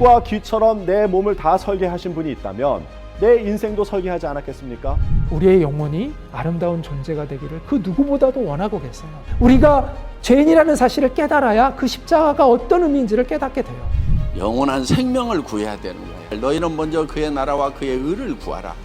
손과 귀처럼 내 몸을 다 설계하신 분이 있다면 내 인생도 설계하지 않았겠습니까? 우리의 영혼이 아름다운 존재가 되기를 그 누구보다도 원하고 계세요. 우리가 죄인이라는 사실을 깨달아야 그 십자가가 어떤 의미인지를 깨닫게 돼요. 영원한 생명을 구해야 되는 거예요. 너희는 먼저 그의 나라와 그의 의를 구하라.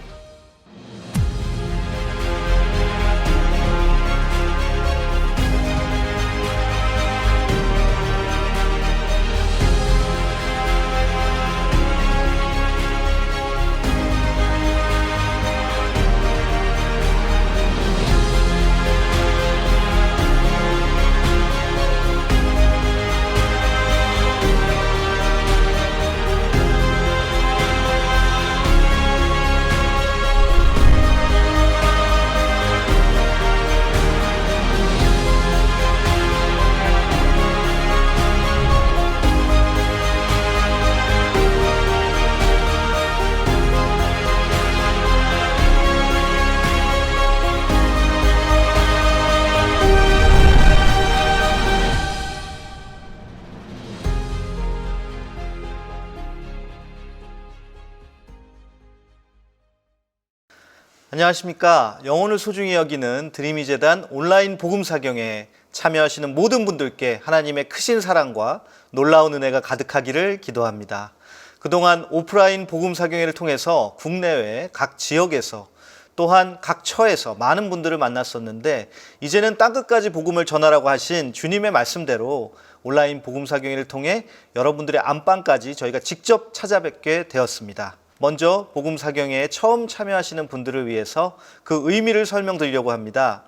안녕하십니까. 영혼을 소중히 여기는 드림이재단 온라인 복음사경에 참여하시는 모든 분들께 하나님의 크신 사랑과 놀라운 은혜가 가득하기를 기도합니다. 그동안 오프라인 복음사경회를 통해서 국내외 각 지역에서 또한 각 처에서 많은 분들을 만났었는데, 이제는 땅끝까지 복음을 전하라고 하신 주님의 말씀대로 온라인 복음사경회를 통해 여러분들의 안방까지 저희가 직접 찾아뵙게 되었습니다. 먼저 복음사경회에 처음 참여하시는 분들을 위해서 그 의미를 설명드리려고 합니다.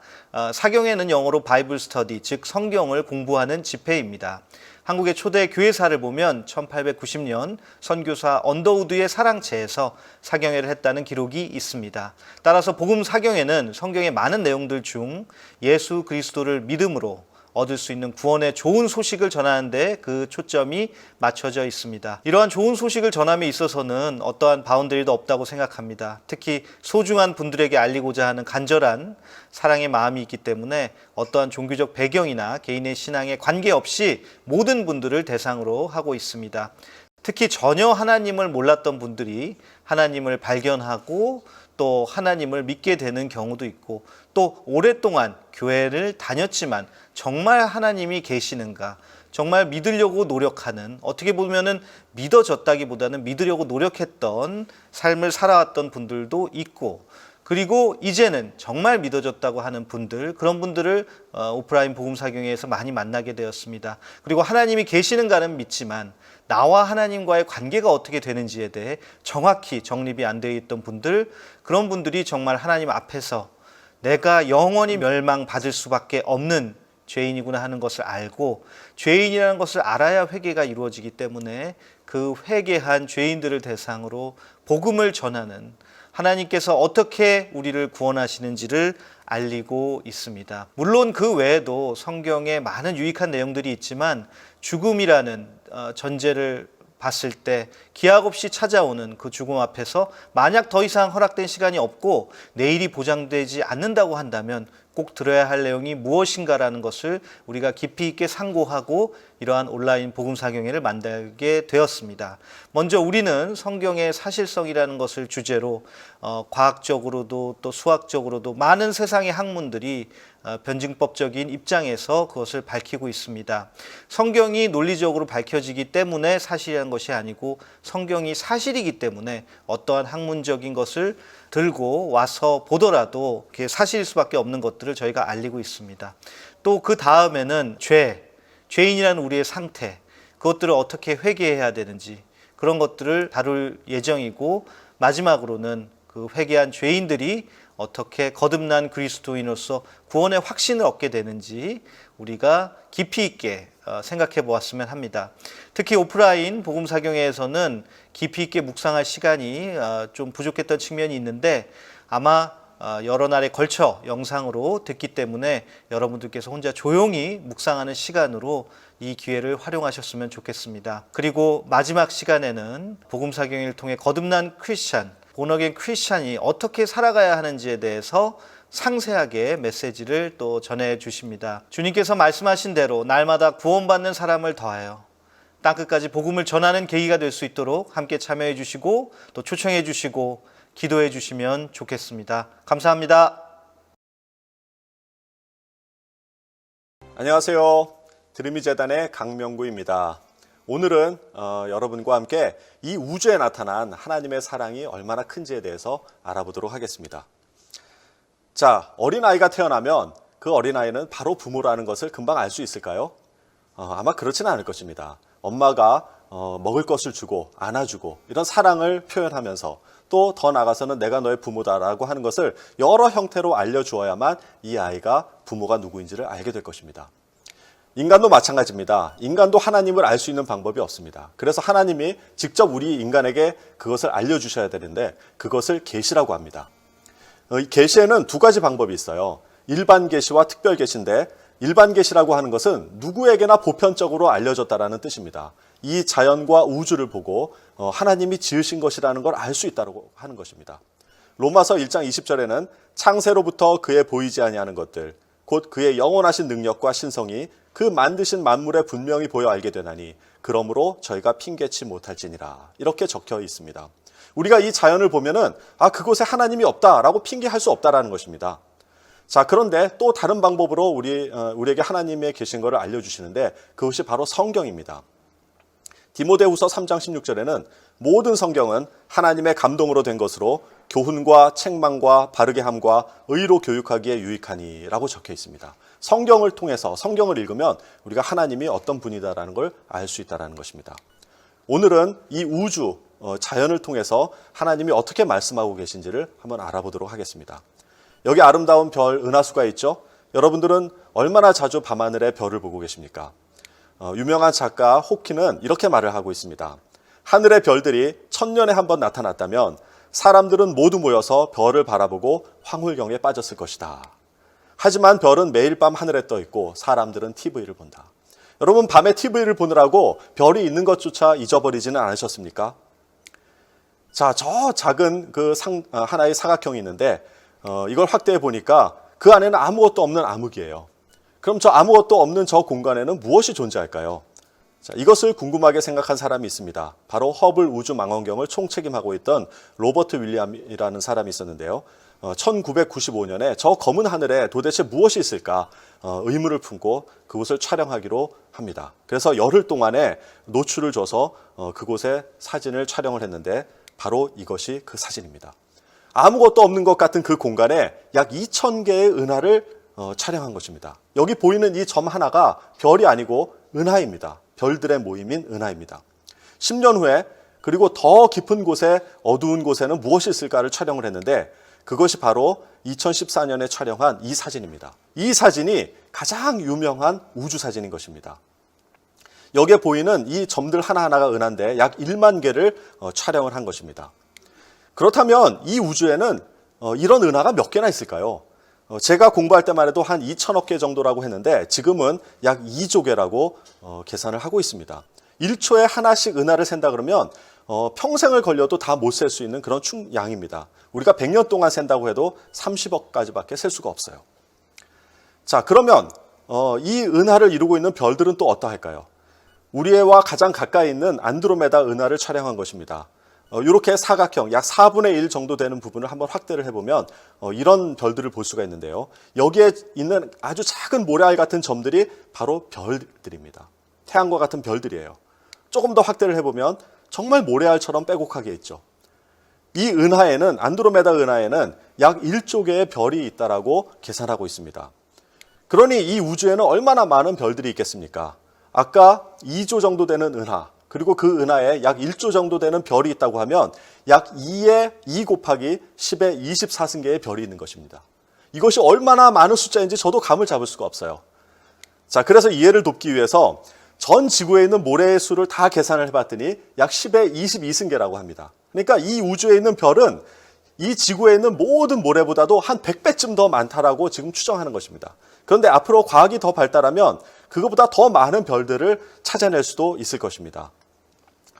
사경회는 영어로 바이블 스터디, 즉 성경을 공부하는 집회입니다. 한국의 초대 교회사를 보면 1890년 선교사 언더우드의 사랑채에서 사경회를 했다는 기록이 있습니다. 따라서 복음사경회는 성경의 많은 내용들 중 예수 그리스도를 믿음으로 얻을 수 있는 구원의 좋은 소식을 전하는 데 그 초점이 맞춰져 있습니다. 이러한 좋은 소식을 전함에 있어서는 어떠한 바운더리도 없다고 생각합니다. 특히 소중한 분들에게 알리고자 하는 간절한 사랑의 마음이 있기 때문에 어떠한 종교적 배경이나 개인의 신앙에 관계없이 모든 분들을 대상으로 하고 있습니다. 특히 전혀 하나님을 몰랐던 분들이 하나님을 발견하고 또 하나님을 믿게 되는 경우도 있고, 또 오랫동안 교회를 다녔지만 정말 하나님이 계시는가, 정말 믿으려고 노력하는, 어떻게 보면은 믿어졌다기보다는 믿으려고 노력했던 삶을 살아왔던 분들도 있고, 그리고 이제는 정말 믿어졌다고 하는 분들, 그런 분들을 오프라인 복음사경회에서 많이 만나게 되었습니다. 그리고 하나님이 계시는가는 믿지만 나와 하나님과의 관계가 어떻게 되는지에 대해 정확히 정립이 안 되어 있던 분들, 그런 분들이 정말 하나님 앞에서 내가 영원히 멸망받을 수밖에 없는 죄인이구나 하는 것을 알고, 죄인이라는 것을 알아야 회개가 이루어지기 때문에 그 회개한 죄인들을 대상으로 복음을 전하는, 하나님께서 어떻게 우리를 구원하시는지를 알리고 있습니다. 물론 그 외에도 성경에 많은 유익한 내용들이 있지만, 죽음이라는 전제를 봤을 때 기약 없이 찾아오는 그 죽음 앞에서 만약 더 이상 허락된 시간이 없고 내일이 보장되지 않는다고 한다면 꼭 들어야 할 내용이 무엇인가라는 것을 우리가 깊이 있게 상고하고 이러한 온라인 복음사경회를 만들게 되었습니다. 먼저 우리는 성경의 사실성이라는 것을 주제로 과학적으로도 또 수학적으로도 많은 세상의 학문들이 변증법적인 입장에서 그것을 밝히고 있습니다. 성경이 논리적으로 밝혀지기 때문에 사실이라는 것이 아니고, 성경이 사실이기 때문에 어떠한 학문적인 것을 들고 와서 보더라도 그게 사실일 수밖에 없는 것들을 저희가 알리고 있습니다. 또 그 다음에는 죄인이라는 우리의 상태, 그것들을 어떻게 회개해야 되는지, 그런 것들을 다룰 예정이고, 마지막으로는 그 회개한 죄인들이 어떻게 거듭난 그리스도인으로서 구원의 확신을 얻게 되는지 우리가 깊이 있게 생각해 보았으면 합니다. 특히 오프라인 복음사경회에서는 깊이 있게 묵상할 시간이 좀 부족했던 측면이 있는데, 아마 여러 날에 걸쳐 영상으로 듣기 때문에 여러분들께서 혼자 조용히 묵상하는 시간으로 이 기회를 활용하셨으면 좋겠습니다. 그리고 마지막 시간에는 복음사경회를 통해 거듭난 크리스찬, 본어게인 크리스찬이 어떻게 살아가야 하는지에 대해서 상세하게 메시지를 또 전해 주십니다. 주님께서 말씀하신 대로 날마다 구원받는 사람을 더하여 땅끝까지 복음을 전하는 계기가 될 수 있도록 함께 참여해 주시고 또 초청해 주시고 기도해 주시면 좋겠습니다. 감사합니다. 안녕하세요. 드림이재단의 강명구입니다. 오늘은 여러분과 함께 이 우주에 나타난 하나님의 사랑이 얼마나 큰지에 대해서 알아보도록 하겠습니다. 자, 어린아이가 태어나면 그 어린아이는 바로 부모라는 것을 금방 알 수 있을까요? 아마 그렇지는 않을 것입니다. 엄마가 먹을 것을 주고 안아주고 이런 사랑을 표현하면서 또 더 나아가서는 내가 너의 부모다라고 하는 것을 여러 형태로 알려주어야만 이 아이가 부모가 누구인지를 알게 될 것입니다. 인간도 마찬가지입니다. 인간도 하나님을 알 수 있는 방법이 없습니다. 그래서 하나님이 직접 우리 인간에게 그것을 알려주셔야 되는데 그것을 계시라고 합니다. 이 계시에는 두 가지 방법이 있어요. 일반 계시와 특별 계시인데 일반 계시라고 하는 것은 누구에게나 보편적으로 알려졌다라는 뜻입니다. 이 자연과 우주를 보고 하나님이 지으신 것이라는 걸 알 수 있다고 하는 것입니다. 로마서 1장 20절에는 창세로부터 그의 보이지 아니하는 것들 곧 그의 영원하신 능력과 신성이 그 만드신 만물에 분명히 보여 알게 되나니 그러므로 저희가 핑계치 못할지니라 이렇게 적혀 있습니다. 우리가 이 자연을 보면은 그곳에 하나님이 없다라고 핑계할 수 없다라는 것입니다. 자, 그런데 또 다른 방법으로 우리에게 하나님의 계신 것을 알려주시는데 그것이 바로 성경입니다. 디모데후서 3장 16절에는 모든 성경은 하나님의 감동으로 된 것으로 교훈과 책망과 바르게 함과 의로 교육하기에 유익하니 라고 적혀 있습니다. 성경을 통해서 성경을 읽으면 우리가 하나님이 어떤 분이다라는 걸 알 수 있다는 것입니다. 오늘은 이 우주, 자연을 통해서 하나님이 어떻게 말씀하고 계신지를 한번 알아보도록 하겠습니다. 여기 아름다운 별 은하수가 있죠? 여러분들은 얼마나 자주 밤하늘에 별을 보고 계십니까? 유명한 작가 호키는 이렇게 말을 하고 있습니다. 하늘의 별들이 1000년에 한 번 나타났다면 사람들은 모두 모여서 별을 바라보고 황홀경에 빠졌을 것이다. 하지만 별은 매일 밤 하늘에 떠 있고 사람들은 TV를 본다. 여러분, 밤에 TV를 보느라고 별이 있는 것조차 잊어버리지는 않으셨습니까? 자, 저 작은 하나의 사각형이 있는데 이걸 확대해 보니까 그 안에는 아무것도 없는 암흑이에요. 그럼 저 아무것도 없는 저 공간에는 무엇이 존재할까요? 자, 이것을 궁금하게 생각한 사람이 있습니다. 바로 허블 우주망원경을 총책임하고 있던 로버트 윌리엄이라는 사람이 있었는데요. 1995년에 저 검은 하늘에 도대체 무엇이 있을까 의문을 품고 그곳을 촬영하기로 합니다. 그래서 열흘 동안에 노출을 줘서 그곳에 사진을 촬영을 했는데 바로 이것이 그 사진입니다. 아무것도 없는 것 같은 그 공간에 약 2000개의 은하를 촬영한 것입니다. 여기 보이는 이 점 하나가 별이 아니고 은하입니다. 별들의 모임인 은하입니다. 10년 후에 그리고 더 깊은 곳에 어두운 곳에는 무엇이 있을까를 촬영을 했는데 그것이 바로 2014년에 촬영한 이 사진입니다. 이 사진이 가장 유명한 우주 사진인 것입니다. 여기에 보이는 이 점들 하나하나가 은하인데 약 1만 개를 촬영을 한 것입니다. 그렇다면 이 우주에는 이런 은하가 몇 개나 있을까요? 제가 공부할 때만 해도 한 2천억 개 정도라고 했는데 지금은 약 2조 개라고 계산을 하고 있습니다. 1초에 하나씩 은하를 샌다 그러면 평생을 걸려도 다 못 셀 수 있는 그런 양입니다. 우리가 100년 동안 샌다고 해도 30억까지밖에 셀 수가 없어요. 자, 그러면 이 은하를 이루고 있는 별들은 또 어떠할까요? 우리와 가장 가까이 있는 안드로메다 은하를 촬영한 것입니다. 이렇게 사각형 약 4분의 1 정도 되는 부분을 한번 확대를 해보면 이런 별들을 볼 수가 있는데요. 여기에 있는 아주 작은 모래알 같은 점들이 바로 별들입니다. 태양과 같은 별들이에요. 조금 더 확대를 해보면 정말 모래알처럼 빼곡하게 있죠. 이 은하에는 안드로메다 은하에는 약 1조 개의 별이 있다라고 계산하고 있습니다. 그러니 이 우주에는 얼마나 많은 별들이 있겠습니까? 아까 2조 정도 되는 은하 그리고 그 은하에 약 1조 정도 되는 별이 있다고 하면 약 2에 2 곱하기 10의 24승계의 별이 있는 것입니다. 이것이 얼마나 많은 숫자인지 저도 감을 잡을 수가 없어요. 자, 그래서 이해를 돕기 위해서 전 지구에 있는 모래의 수를 다 계산을 해봤더니 약 10의 22승계라고 합니다. 그러니까 이 우주에 있는 별은 이 지구에 있는 모든 모래보다도 한 100배쯤 더 많다라고 지금 추정하는 것입니다. 그런데 앞으로 과학이 더 발달하면 그것보다 더 많은 별들을 찾아낼 수도 있을 것입니다.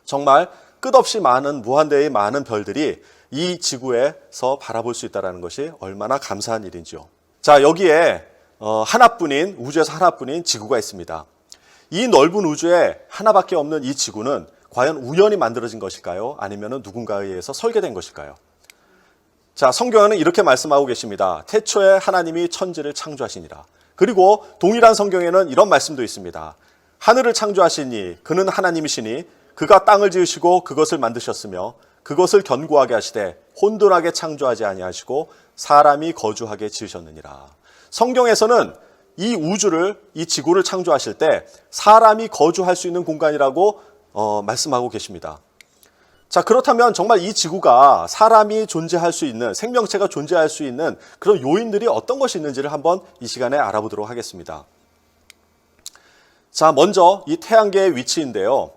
정말 끝없이 많은 무한대의 많은 별들이 이 지구에서 바라볼 수 있다는 것이 얼마나 감사한 일인지요. 자, 여기에 하나뿐인 우주에서 하나뿐인 지구가 있습니다. 이 넓은 우주에 하나밖에 없는 이 지구는 과연 우연히 만들어진 것일까요? 아니면 누군가에 의해서 설계된 것일까요? 자, 성경에는 이렇게 말씀하고 계십니다. 태초에 하나님이 천지를 창조하시니라. 그리고 동일한 성경에는 이런 말씀도 있습니다. 하늘을 창조하시니 그는 하나님이시니 그가 땅을 지으시고 그것을 만드셨으며 그것을 견고하게 하시되 혼돈하게 창조하지 아니하시고 사람이 거주하게 지으셨느니라. 성경에서는 이 우주를, 이 지구를 창조하실 때 사람이 거주할 수 있는 공간이라고 말씀하고 계십니다. 자, 그렇다면 정말 이 지구가 사람이 존재할 수 있는, 생명체가 존재할 수 있는 그런 요인들이 어떤 것이 있는지를 한번 이 시간에 알아보도록 하겠습니다. 자, 먼저 이 태양계의 위치인데요.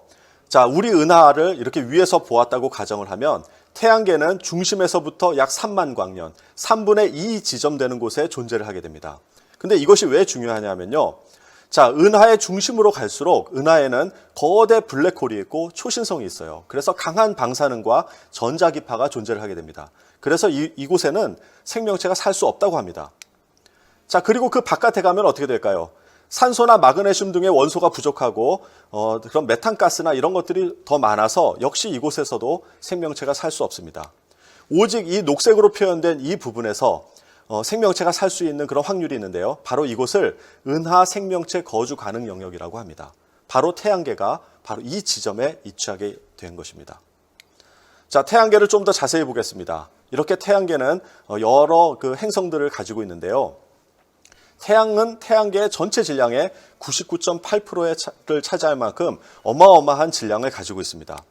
자, 우리 은하를 이렇게 위에서 보았다고 가정을 하면 태양계는 중심에서부터 약 3만 광년, 3분의 2 지점되는 곳에 존재를 하게 됩니다. 근데 이것이 왜 중요하냐면요. 자, 은하의 중심으로 갈수록 은하에는 거대 블랙홀이 있고 초신성이 있어요. 그래서 강한 방사능과 전자기파가 존재를 하게 됩니다. 그래서 이곳에는 생명체가 살 수 없다고 합니다. 자, 그리고 그 바깥에 가면 어떻게 될까요? 산소나 마그네슘 등의 원소가 부족하고 그런 메탄가스나 이런 것들이 더 많아서 역시 이곳에서도 생명체가 살 수 없습니다. 오직 이 녹색으로 표현된 이 부분에서 생명체가 살 수 있는 그런 확률이 있는데요. 바로 이곳을 은하 생명체 거주 가능 영역이라고 합니다. 바로 태양계가 바로 이 지점에 위치하게 된 것입니다. 자, 태양계를 좀 더 자세히 보겠습니다. 이렇게 태양계는 여러 그 행성들을 가지고 있는데요. 태양은 태양계의 전체 질량의 99.8%를 차지할 만큼 어마어마한 질량을 가지고 있습니다.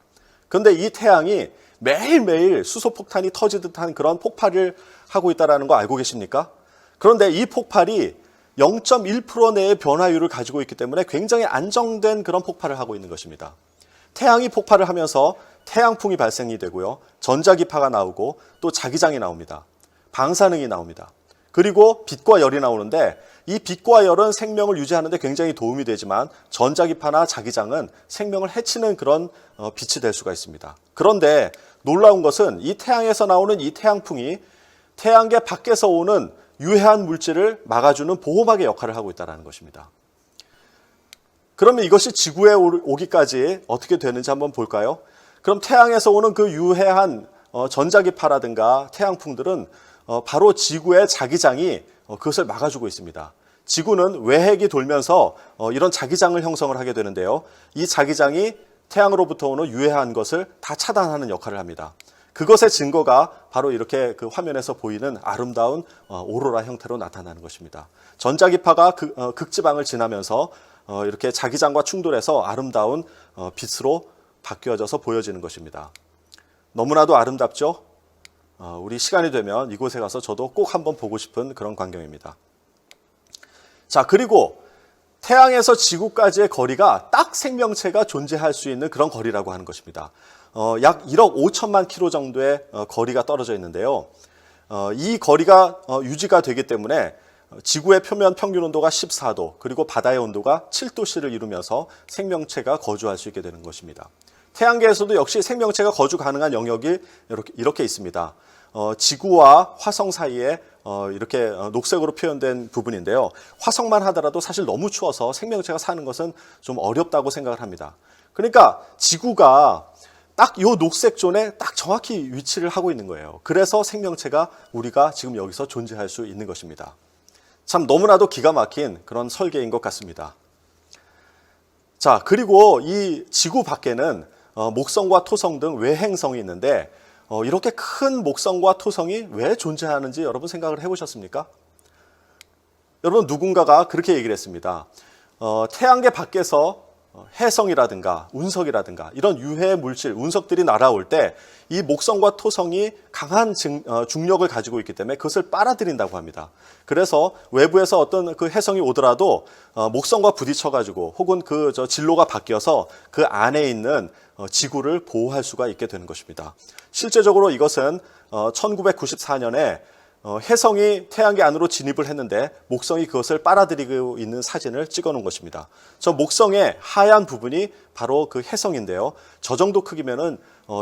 그런데 이 태양이 매일매일 수소폭탄이 터지듯 한 그런 폭발을 하고 있다는 거 알고 계십니까? 그런데 이 폭발이 0.1% 내의 변화율을 가지고 있기 때문에 굉장히 안정된 그런 폭발을 하고 있는 것입니다. 태양이 폭발을 하면서 태양풍이 발생이 되고요. 전자기파가 나오고 또 자기장이 나옵니다. 방사능이 나옵니다. 그리고 빛과 열이 나오는데 이 빛과 열은 생명을 유지하는 데 굉장히 도움이 되지만 전자기파나 자기장은 생명을 해치는 그런 빛이 될 수가 있습니다. 그런데 놀라운 것은 이 태양에서 나오는 이 태양풍이 태양계 밖에서 오는 유해한 물질을 막아주는 보호막의 역할을 하고 있다는 것입니다. 그러면 이것이 지구에 오기까지 어떻게 되는지 한번 볼까요? 그럼 태양에서 오는 그 유해한 전자기파라든가 태양풍들은 바로 지구의 자기장이 그것을 막아주고 있습니다. 지구는 외핵이 돌면서 이런 자기장을 형성을 하게 되는데요. 이 자기장이 태양으로부터 오는 유해한 것을 다 차단하는 역할을 합니다. 그것의 증거가 바로 이렇게 그 화면에서 보이는 아름다운 오로라 형태로 나타나는 것입니다. 전자기파가 극지방을 지나면서 이렇게 자기장과 충돌해서 아름다운 빛으로 바뀌어져서 보여지는 것입니다. 너무나도 아름답죠? 우리 시간이 되면 이곳에 가서 저도 꼭 한번 보고 싶은 그런 광경입니다. 자, 그리고 태양에서 지구까지의 거리가 딱 생명체가 존재할 수 있는 그런 거리라고 하는 것입니다. 약 1억 5천만 킬로 정도의 거리가 떨어져 있는데요. 이 거리가 유지가 되기 때문에 지구의 표면 평균 온도가 14도, 그리고 바다의 온도가 7도씨를 이루면서 생명체가 거주할 수 있게 되는 것입니다. 태양계에서도 역시 생명체가 거주 가능한 영역이 이렇게 있습니다. 지구와 화성 사이에 이렇게 녹색으로 표현된 부분인데요. 화성만 하더라도 사실 너무 추워서 생명체가 사는 것은 좀 어렵다고 생각을 합니다. 그러니까 지구가 딱 이 녹색 존에 딱 정확히 위치를 하고 있는 거예요. 그래서 생명체가 우리가 지금 여기서 존재할 수 있는 것입니다. 참 너무나도 기가 막힌 그런 설계인 것 같습니다. 자, 그리고 이 지구 밖에는 목성과 토성 등 외행성이 있는데 이렇게 큰 목성과 토성이 왜 존재하는지 여러분 생각을 해보셨습니까? 여러분, 누군가가 그렇게 얘기를 했습니다. 태양계 밖에서 해성이라든가 운석이라든가 이런 유해 물질, 운석들이 날아올 때 이 목성과 토성이 강한 중력을 가지고 있기 때문에 그것을 빨아들인다고 합니다. 그래서 외부에서 어떤 그 해성이 오더라도 목성과 부딪혀가지고 혹은 그 진로가 바뀌어서 그 안에 있는 지구를 보호할 수가 있게 되는 것입니다. 실제적으로 이것은 1994년에 혜성이 태양계 안으로 진입을 했는데 목성이 그것을 빨아들이고 있는 사진을 찍어 놓은 것입니다. 저 목성의 하얀 부분이 바로 그 혜성인데요. 저 정도 크기면은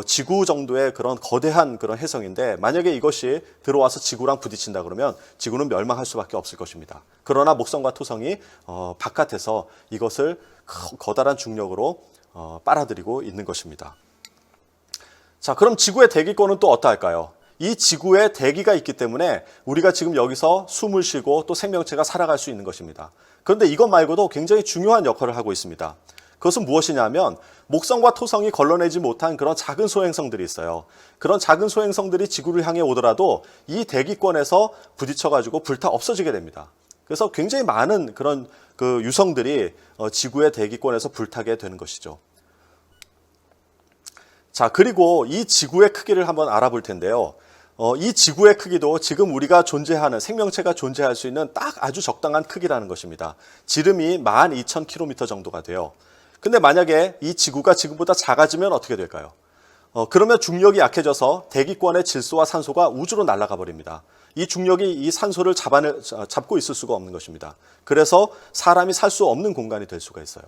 지구 정도의 그런 거대한 그런 혜성인데 만약에 이것이 들어와서 지구랑 부딪힌다 그러면 지구는 멸망할 수밖에 없을 것입니다. 그러나 목성과 토성이 바깥에서 이것을 거다란 중력으로 빨아들이고 있는 것입니다. 자, 그럼 지구의 대기권은 또 어떠할까요? 이 지구에 대기가 있기 때문에 우리가 지금 여기서 숨을 쉬고 또 생명체가 살아갈 수 있는 것입니다. 그런데 이것 말고도 굉장히 중요한 역할을 하고 있습니다. 그것은 무엇이냐면 목성과 토성이 걸러내지 못한 그런 작은 소행성들이 있어요. 그런 작은 소행성들이 지구를 향해 오더라도 이 대기권에서 부딪혀가지고 불타 없어지게 됩니다. 그래서 굉장히 많은 그런 그 유성들이 지구의 대기권에서 불타게 되는 것이죠. 자, 그리고 이 지구의 크기를 한번 알아볼 텐데요. 이 지구의 크기도 지금 우리가 존재하는 생명체가 존재할 수 있는 딱 아주 적당한 크기라는 것입니다. 지름이 12,000km 정도가 돼요. 근데 만약에 이 지구가 지금보다 작아지면 어떻게 될까요? 그러면 중력이 약해져서 대기권의 질소와 산소가 우주로 날아가 버립니다. 이 중력이 이 산소를 잡고 있을 수가 없는 것입니다. 그래서 사람이 살 수 없는 공간이 될 수가 있어요.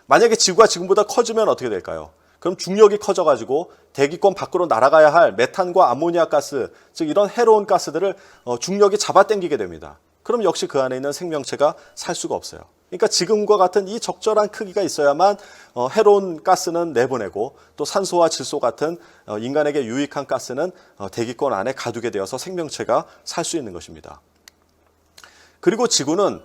만약에 지구가 지금보다 커지면 어떻게 될까요? 그럼 중력이 커져가지고 대기권 밖으로 날아가야 할 메탄과 아모니아 가스, 즉 이런 해로운 가스들을 중력이 잡아당기게 됩니다. 그럼 역시 그 안에 있는 생명체가 살 수가 없어요. 그러니까 지금과 같은 이 적절한 크기가 있어야만 해로운 가스는 내보내고 또 산소와 질소 같은 인간에게 유익한 가스는 대기권 안에 가두게 되어서 생명체가 살 수 있는 것입니다. 그리고 지구는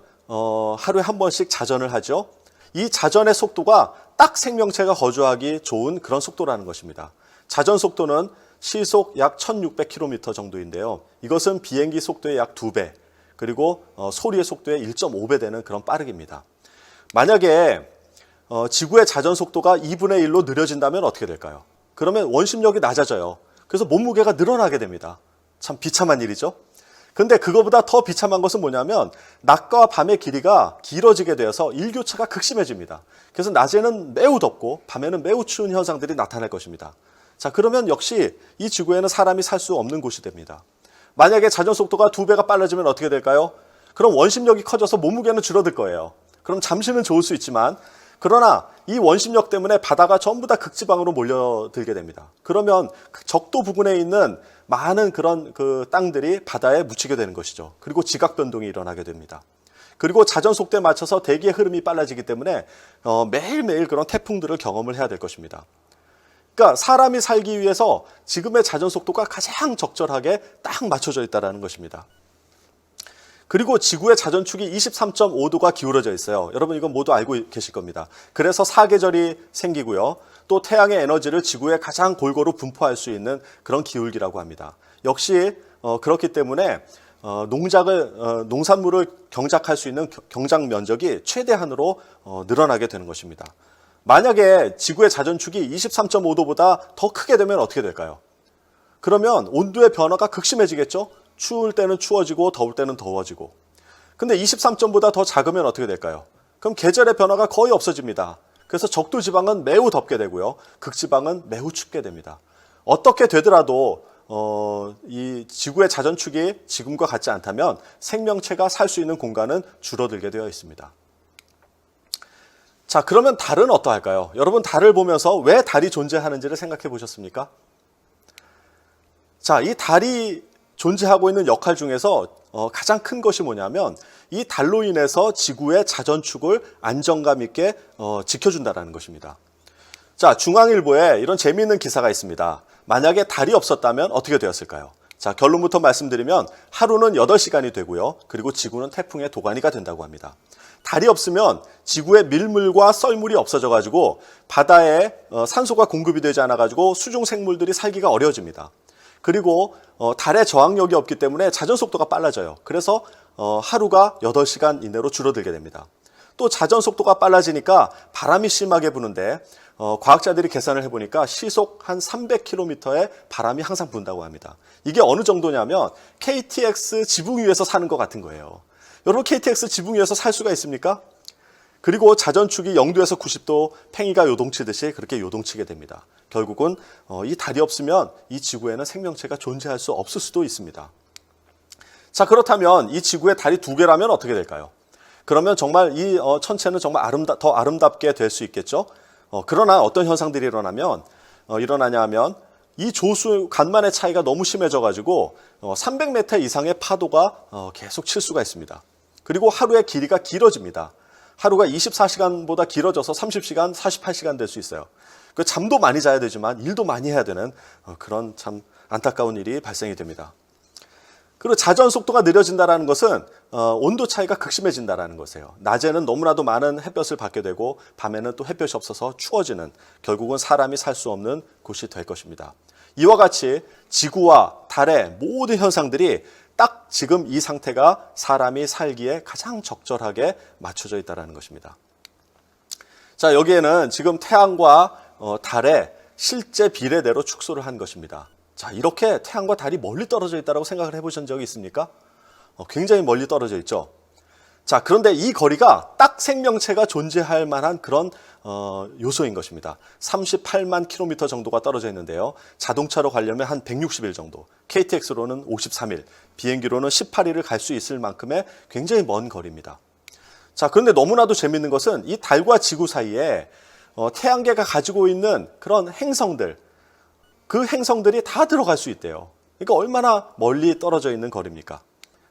하루에 한 번씩 자전을 하죠. 이 자전의 속도가 딱 생명체가 거주하기 좋은 그런 속도라는 것입니다. 자전 속도는 시속 약 1600km 정도인데요. 이것은 비행기 속도의 약 2배, 그리고 소리의 속도의 1.5배 되는 그런 빠르기입니다. 만약에 지구의 자전 속도가 2분의 1로 느려진다면 어떻게 될까요? 그러면 원심력이 낮아져요. 그래서 몸무게가 늘어나게 됩니다. 참 비참한 일이죠. 근데 그거보다 더 비참한 것은 뭐냐면 낮과 밤의 길이가 길어지게 되어서 일교차가 극심해집니다. 그래서 낮에는 매우 덥고 밤에는 매우 추운 현상들이 나타날 것입니다. 자, 그러면 역시 이 지구에는 사람이 살 수 없는 곳이 됩니다. 만약에 자전 속도가 2배가 빨라지면 어떻게 될까요? 그럼 원심력이 커져서 몸무게는 줄어들 거예요. 그럼 잠시는 좋을 수 있지만 그러나 이 원심력 때문에 바다가 전부 다 극지방으로 몰려들게 됩니다. 그러면 적도 부근에 있는 많은 그런 그 땅들이 바다에 묻히게 되는 것이죠. 그리고 지각 변동이 일어나게 됩니다. 그리고 자전 속도에 맞춰서 대기의 흐름이 빨라지기 때문에 매일매일 그런 태풍들을 경험을 해야 될 것입니다. 그러니까 사람이 살기 위해서 지금의 자전 속도가 가장 적절하게 딱 맞춰져 있다는 것입니다. 그리고 지구의 자전축이 23.5도가 기울어져 있어요. 여러분 이건 모두 알고 계실 겁니다. 그래서 사계절이 생기고요. 또 태양의 에너지를 지구에 가장 골고루 분포할 수 있는 그런 기울기라고 합니다. 역시 그렇기 때문에 농산물을 경작할 수 있는 경작 면적이 최대한으로 늘어나게 되는 것입니다. 만약에 지구의 자전축이 23.5도보다 더 크게 되면 어떻게 될까요? 그러면 온도의 변화가 극심해지겠죠? 추울 때는 추워지고 더울 때는 더워지고. 근데 23.보다 더 작으면 어떻게 될까요? 그럼 계절의 변화가 거의 없어집니다. 그래서 적도 지방은 매우 덥게 되고요. 극지방은 매우 춥게 됩니다. 어떻게 되더라도 이 지구의 자전축이 지금과 같지 않다면 생명체가 살 수 있는 공간은 줄어들게 되어 있습니다. 자, 그러면 달은 어떠할까요? 여러분 달을 보면서 왜 달이 존재하는지를 생각해 보셨습니까? 자, 이 달이 존재하고 있는 역할 중에서 가장 큰 것이 뭐냐면 이 달로 인해서 지구의 자전축을 안정감 있게 지켜준다는 것입니다. 자, 중앙일보에 이런 재미있는 기사가 있습니다. 만약에 달이 없었다면 어떻게 되었을까요? 자, 결론부터 말씀드리면 하루는 8시간이 되고요. 그리고 지구는 태풍의 도가니가 된다고 합니다. 달이 없으면 지구의 밀물과 썰물이 없어져가지고 바다에 산소가 공급이 되지 않아가지고 수중 생물들이 살기가 어려워집니다. 그리고 달의 저항력이 없기 때문에 자전 속도가 빨라져요. 그래서 하루가 8시간 이내로 줄어들게 됩니다. 또 자전 속도가 빨라지니까 바람이 심하게 부는데 과학자들이 계산을 해보니까 시속 한 300km의 바람이 항상 분다고 합니다. 이게 어느 정도냐면 KTX 지붕 위에서 사는 것 같은 거예요. 여러분 KTX 지붕 위에서 살 수가 있습니까? 그리고 자전축이 0도에서 90도 팽이가 요동치듯이 그렇게 요동치게 됩니다. 결국은 이 달이 없으면 이 지구에는 생명체가 존재할 수 없을 수도 있습니다. 자, 그렇다면 이 지구에 달이 2개라면 어떻게 될까요? 그러면 정말 이 천체는 정말 더 아름답게 될 수 있겠죠. 그러나 어떤 현상들이 일어나냐 하면 이 조수 간만의 차이가 너무 심해져가지고 300m 이상의 파도가 계속 칠 수가 있습니다. 그리고 하루의 길이가 길어집니다. 하루가 24시간보다 길어져서 30시간, 48시간 될 수 있어요. 그 잠도 많이 자야 되지만 일도 많이 해야 되는 그런 참 안타까운 일이 발생이 됩니다. 그리고 자전 속도가 느려진다는 것은 온도 차이가 극심해진다는 것이에요. 낮에는 너무나도 많은 햇볕을 받게 되고 밤에는 또 햇볕이 없어서 추워지는, 결국은 사람이 살 수 없는 곳이 될 것입니다. 이와 같이 지구와 달의 모든 현상들이 딱 지금 이 상태가 사람이 살기에 가장 적절하게 맞춰져 있다는 것입니다. 자, 여기에는 지금 태양과 달의 실제 비례대로 축소를 한 것입니다. 자, 이렇게 태양과 달이 멀리 떨어져 있다고 생각을 해보신 적이 있습니까? 굉장히 멀리 떨어져 있죠. 자, 그런데 이 거리가 딱 생명체가 존재할 만한 그런 요소인 것입니다. 38만 킬로미터 정도가 떨어져 있는데요. 자동차로 가려면 한 160일 정도, KTX로는 53일, 비행기로는 18일을 갈 수 있을 만큼의 굉장히 먼 거리입니다. 자, 그런데 너무나도 재밌는 것은 이 달과 지구 사이에 태양계가 가지고 있는 그런 행성들, 그 행성들이 다 들어갈 수 있대요. 그러니까 얼마나 멀리 떨어져 있는 거리입니까?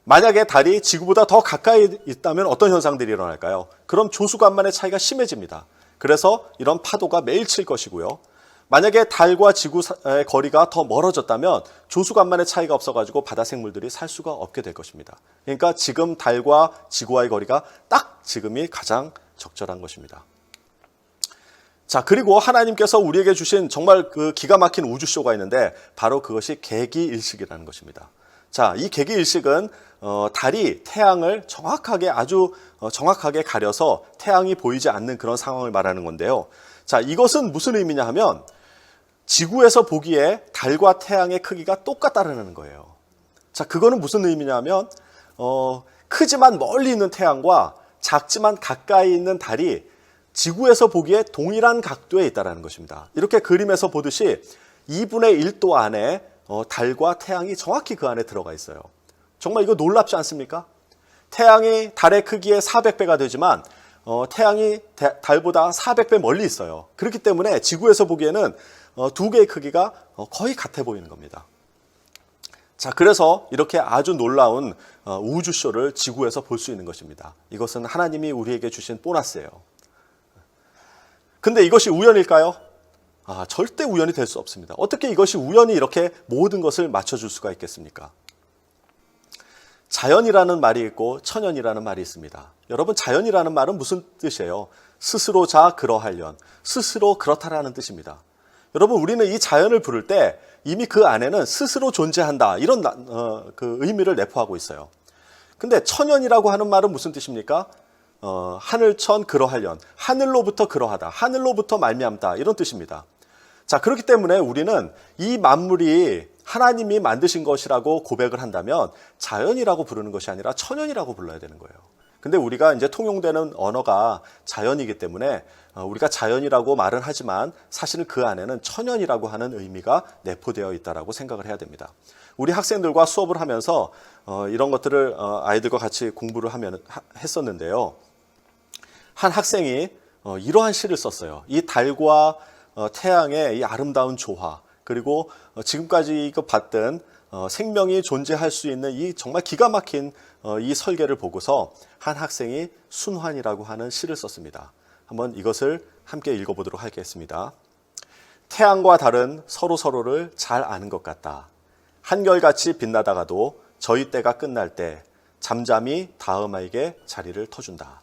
만약에 달이 지구보다 더 가까이 있다면 어떤 현상들이 일어날까요? 그럼 조수간만의 차이가 심해집니다. 그래서 이런 파도가 매일 칠 것이고요. 만약에 달과 지구의 거리가 더 멀어졌다면 조수간만의 차이가 없어가지고 바다 생물들이 살 수가 없게 될 것입니다. 그러니까 지금 달과 지구와의 거리가 딱 지금이 가장 적절한 것입니다. 자, 그리고 하나님께서 우리에게 주신 정말 그 기가 막힌 우주쇼가 있는데 바로 그것이 개기일식이라는 것입니다. 자, 이 개기일식은 달이 태양을 아주 정확하게 가려서 태양이 보이지 않는 그런 상황을 말하는 건데요. 자, 이것은 무슨 의미냐 하면 지구에서 보기에 달과 태양의 크기가 똑같다는 거예요. 자, 그거는 무슨 의미냐 하면 크지만 멀리 있는 태양과 작지만 가까이 있는 달이 지구에서 보기에 동일한 각도에 있다는 것입니다. 이렇게 그림에서 보듯이 2분의 1도 안에 달과 태양이 정확히 그 안에 들어가 있어요. 정말 이거 놀랍지 않습니까? 태양이 달의 크기의 400배가 되지만 태양이 달보다 400배 멀리 있어요. 그렇기 때문에 지구에서 보기에는 두 개의 크기가 거의 같아 보이는 겁니다. 자, 그래서 이렇게 아주 놀라운 우주쇼를 지구에서 볼 수 있는 것입니다. 이것은 하나님이 우리에게 주신 보너스예요. 근데 이것이 우연일까요? 절대 우연이 될 수 없습니다. 어떻게 이것이 우연히 이렇게 모든 것을 맞춰줄 수가 있겠습니까? 자연이라는 말이 있고 천연이라는 말이 있습니다. 여러분, 자연이라는 말은 무슨 뜻이에요? 스스로 자 그러하련, 스스로 그렇다라는 뜻입니다. 여러분, 우리는 이 자연을 부를 때 이미 그 안에는 스스로 존재한다, 이런 그 의미를 내포하고 있어요. 근데 천연이라고 하는 말은 무슨 뜻입니까? 하늘천 그러하련, 하늘로부터 그러하다, 하늘로부터 말미암다, 이런 뜻입니다. 자, 그렇기 때문에 우리는 이 만물이 하나님이 만드신 것이라고 고백을 한다면 자연이라고 부르는 것이 아니라 천연이라고 불러야 되는 거예요. 근데 우리가 이제 통용되는 언어가 자연이기 때문에 우리가 자연이라고 말은 하지만 사실은 그 안에는 천연이라고 하는 의미가 내포되어 있다고 생각을 해야 됩니다. 우리 학생들과 수업을 하면서 이런 것들을 아이들과 같이 공부를 했었는데요. 한 학생이 이러한 시를 썼어요. 이 달과 태양의 이 아름다운 조화, 그리고 지금까지 봤던 생명이 존재할 수 있는 이 정말 기가 막힌 이 설계를 보고서 한 학생이 순환이라고 하는 시를 썼습니다. 한번 이것을 함께 읽어보도록 하겠습니다. 태양과 달은 서로를 잘 아는 것 같다. 한결같이 빛나다가도 저희 때가 끝날 때 잠잠히 다음 아이에게 자리를 터준다.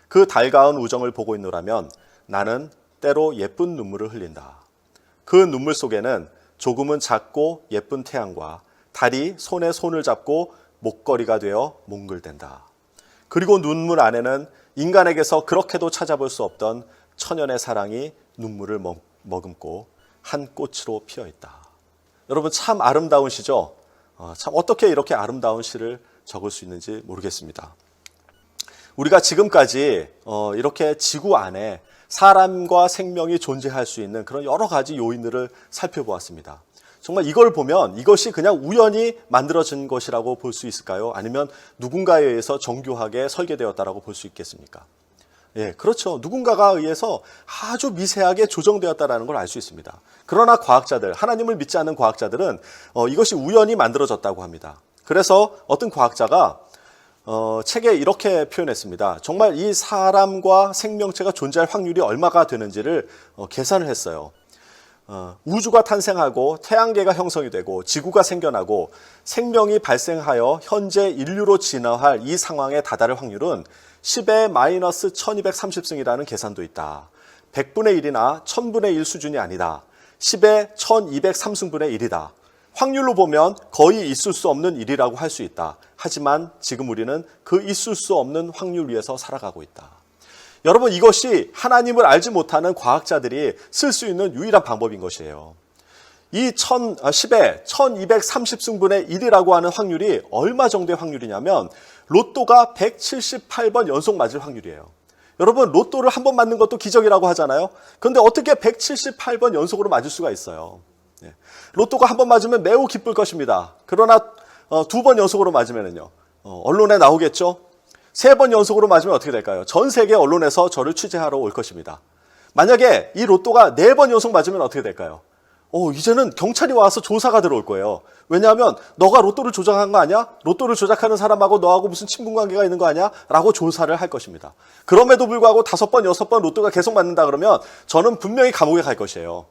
그 달가운 우정을 보고 있노라면 나는 때로 예쁜 눈물을 흘린다. 그 눈물 속에는 조금은 작고 예쁜 태양과 달이 손에 손을 잡고 목걸이가 되어 몽글댄다. 그리고 눈물 안에는 인간에게서 그렇게도 찾아볼 수 없던 천연의 사랑이 눈물을 머금고 한 꽃으로 피어있다. 여러분, 참 아름다운 시죠? 참 어떻게 이렇게 아름다운 시를 적을 수 있는지 모르겠습니다. 우리가 지금까지 이렇게 지구 안에 사람과 생명이 존재할 수 있는 그런 여러 가지 요인들을 살펴보았습니다. 정말 이걸 보면 이것이 그냥 우연히 만들어진 것이라고 볼 수 있을까요? 아니면 누군가에 의해서 정교하게 설계되었다라고 볼 수 있겠습니까? 예, 그렇죠. 누군가가 의해서 아주 미세하게 조정되었다라는 걸 알 수 있습니다. 그러나 과학자들, 하나님을 믿지 않는 과학자들은 이것이 우연히 만들어졌다고 합니다. 그래서 어떤 과학자가 책에 이렇게 표현했습니다. 정말 이 사람과 생명체가 존재할 확률이 얼마가 되는지를 계산을 했어요. 우주가 탄생하고 태양계가 형성이 되고 지구가 생겨나고 생명이 발생하여 현재 인류로 진화할 이 상황에 다다를 확률은 10의 마이너스 1230승이라는 계산도 있다. 100분의 1이나 1000분의 1 수준이 아니다. 10의 1203승분의 1이다. 확률로 보면 거의 있을 수 없는 일이라고 할 수 있다. 하지만 지금 우리는 그 있을 수 없는 확률 위에서 살아가고 있다. 여러분, 이것이 하나님을 알지 못하는 과학자들이 쓸 수 있는 유일한 방법인 것이에요. 이 10의 1230승분의 1이라고 하는 확률이 얼마 정도의 확률이냐면 로또가 178번 연속 맞을 확률이에요. 여러분, 로또를 한 번 맞는 것도 기적이라고 하잖아요. 그런데 어떻게 178번 연속으로 맞을 수가 있어요? 로또가 한 번 맞으면 매우 기쁠 것입니다. 그러나 2번 연속으로 맞으면요, 언론에 나오겠죠? 3번 연속으로 맞으면 어떻게 될까요? 전 세계 언론에서 저를 취재하러 올 것입니다. 만약에 이 로또가 4번 연속 맞으면 어떻게 될까요? 이제는 경찰이 와서 조사가 들어올 거예요. 왜냐하면 너가 로또를 조작한 거 아니야? 로또를 조작하는 사람하고 너하고 무슨 친분관계가 있는 거 아니야? 라고 조사를 할 것입니다. 그럼에도 불구하고 5번, 6번 로또가 계속 맞는다 그러면 저는 분명히 감옥에 갈 것이에요.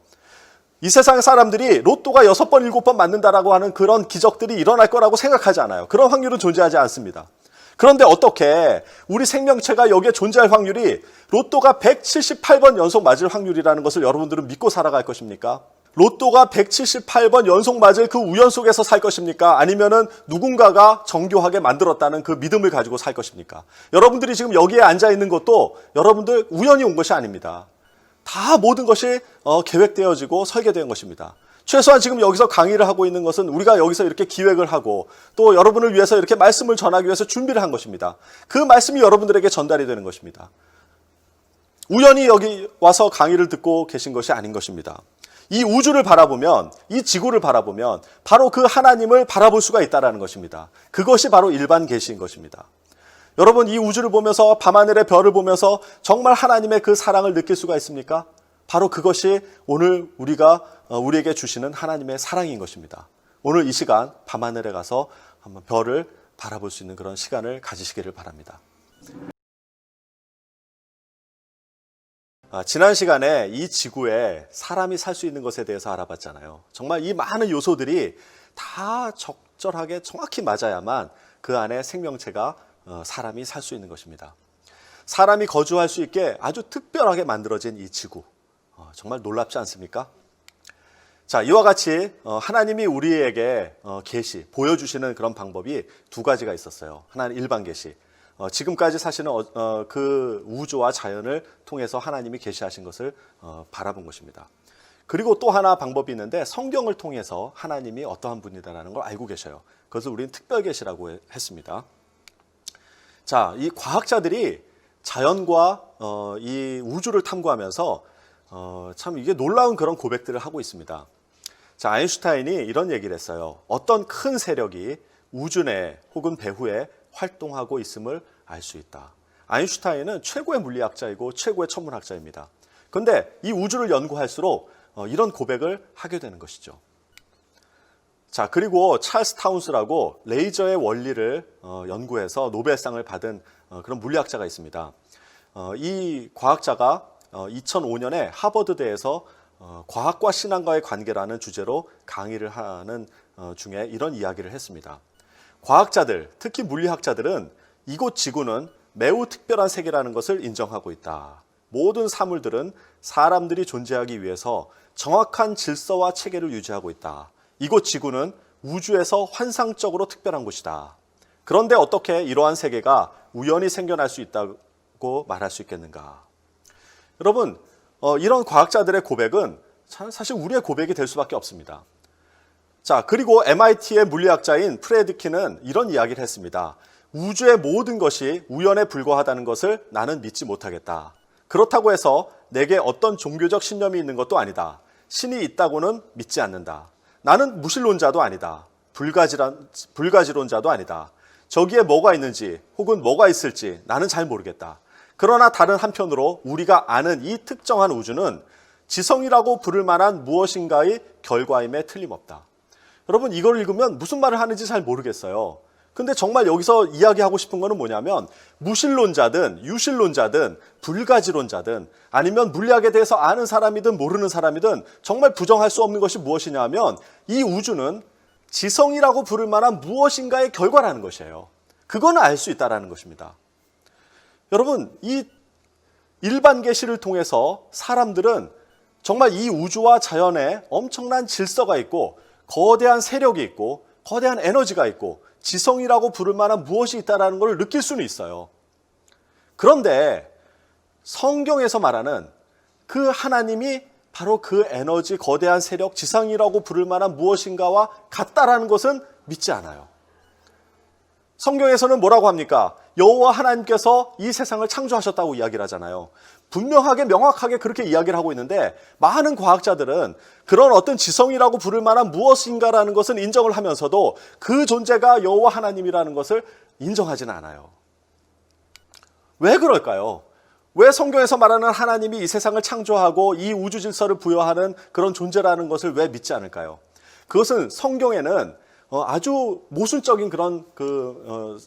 이 세상 사람들이 로또가 6번, 7번 맞는다라고 하는 그런 기적들이 일어날 거라고 생각하지 않아요. 그런 확률은 존재하지 않습니다. 그런데 어떻게 우리 생명체가 여기에 존재할 확률이 로또가 178번 연속 맞을 확률이라는 것을 여러분들은 믿고 살아갈 것입니까? 로또가 178번 연속 맞을 그 우연 속에서 살 것입니까? 아니면은 누군가가 정교하게 만들었다는 그 믿음을 가지고 살 것입니까? 여러분들이 지금 여기에 앉아 있는 것도 여러분들 우연히 온 것이 아닙니다. 다 모든 것이 계획되어지고 설계된 것입니다. 최소한 지금 여기서 강의를 하고 있는 것은 우리가 여기서 이렇게 기획을 하고 또 여러분을 위해서 이렇게 말씀을 전하기 위해서 준비를 한 것입니다. 그 말씀이 여러분들에게 전달이 되는 것입니다. 우연히 여기 와서 강의를 듣고 계신 것이 아닌 것입니다. 이 우주를 바라보면, 이 지구를 바라보면 바로 그 하나님을 바라볼 수가 있다는 것입니다. 그것이 바로 일반 계시인 것입니다. 여러분, 이 우주를 보면서 밤하늘의 별을 보면서 정말 하나님의 그 사랑을 느낄 수가 있습니까? 바로 그것이 오늘 우리에게 주시는 하나님의 사랑인 것입니다. 오늘 이 시간 밤하늘에 가서 한번 별을 바라볼 수 있는 그런 시간을 가지시기를 바랍니다. 지난 시간에 이 지구에 사람이 살 수 있는 것에 대해서 알아봤잖아요. 정말 이 많은 요소들이 다 적절하게 정확히 맞아야만 그 안에 생명체가 사람이 살 수 있는 것입니다. 사람이 거주할 수 있게 아주 특별하게 만들어진 이 지구, 정말 놀랍지 않습니까? 자, 이와 같이 하나님이 우리에게 보여주시는 그런 방법이 두 가지가 있었어요. 하나는 일반 계시. 지금까지 사실은 그 우주와 자연을 통해서 하나님이 계시하신 것을 바라본 것입니다. 그리고 또 하나 방법이 있는데 성경을 통해서 하나님이 어떠한 분이다라는 걸 알고 계셔요. 그것을 우리는 특별 계시라고 했습니다. 자, 이 과학자들이 자연과 이 우주를 탐구하면서 참 이게 놀라운 그런 고백들을 하고 있습니다. 자, 아인슈타인이 이런 얘기를 했어요. 어떤 큰 세력이 우주 내 혹은 배후에 활동하고 있음을 알 수 있다. 아인슈타인은 최고의 물리학자이고 최고의 천문학자입니다. 그런데 이 우주를 연구할수록 이런 고백을 하게 되는 것이죠. 자, 그리고 찰스 타운스라고 레이저의 원리를 연구해서 노벨상을 받은 그런 물리학자가 있습니다. 이 과학자가 2005년에 하버드대에서 과학과 신앙과의 관계라는 주제로 강의를 하는 중에 이런 이야기를 했습니다. 과학자들, 특히 물리학자들은 이곳 지구는 매우 특별한 세계라는 것을 인정하고 있다. 모든 사물들은 사람들이 존재하기 위해서 정확한 질서와 체계를 유지하고 있다. 이곳 지구는 우주에서 환상적으로 특별한 곳이다. 그런데 어떻게 이러한 세계가 우연히 생겨날 수 있다고 말할 수 있겠는가? 여러분, 이런 과학자들의 고백은 사실 우리의 고백이 될 수밖에 없습니다. 자, 그리고 MIT의 물리학자인 프레드키는 이런 이야기를 했습니다. 우주의 모든 것이 우연에 불과하다는 것을 나는 믿지 못하겠다. 그렇다고 해서 내게 어떤 종교적 신념이 있는 것도 아니다. 신이 있다고는 믿지 않는다. 나는 무신론자도 아니다. 불가지론자도 아니다. 저기에 뭐가 있는지 혹은 뭐가 있을지 나는 잘 모르겠다. 그러나 다른 한편으로 우리가 아는 이 특정한 우주는 지성이라고 부를 만한 무엇인가의 결과임에 틀림없다. 여러분, 이걸 읽으면 무슨 말을 하는지 잘 모르겠어요. 근데 정말 여기서 이야기하고 싶은 거는 뭐냐면 무신론자든 유신론자든 불가지론자든 아니면 물리학에 대해서 아는 사람이든 모르는 사람이든 정말 부정할 수 없는 것이 무엇이냐면 이 우주는 지성이라고 부를 만한 무엇인가의 결과라는 것이에요. 그거는 알 수 있다는 것입니다. 여러분, 이 일반 계시를 통해서 사람들은 정말 이 우주와 자연에 엄청난 질서가 있고 거대한 세력이 있고 거대한 에너지가 있고 지성이라고 부를 만한 무엇이 있다는 걸 느낄 수는 있어요. 그런데 성경에서 말하는 그 하나님이 바로 그 에너지, 거대한 세력, 지성이라고 부를 만한 무엇인가와 같다라는 것은 믿지 않아요. 성경에서는 뭐라고 합니까? 여호와 하나님께서 이 세상을 창조하셨다고 이야기를 하잖아요. 분명하게 명확하게 그렇게 이야기를 하고 있는데 많은 과학자들은 그런 어떤 지성이라고 부를 만한 무엇인가라는 것은 인정을 하면서도 그 존재가 여호와 하나님이라는 것을 인정하지는 않아요. 왜 그럴까요? 왜 성경에서 말하는 하나님이 이 세상을 창조하고 이 우주 질서를 부여하는 그런 존재라는 것을 왜 믿지 않을까요? 그것은 성경에는 아주 모순적인 그런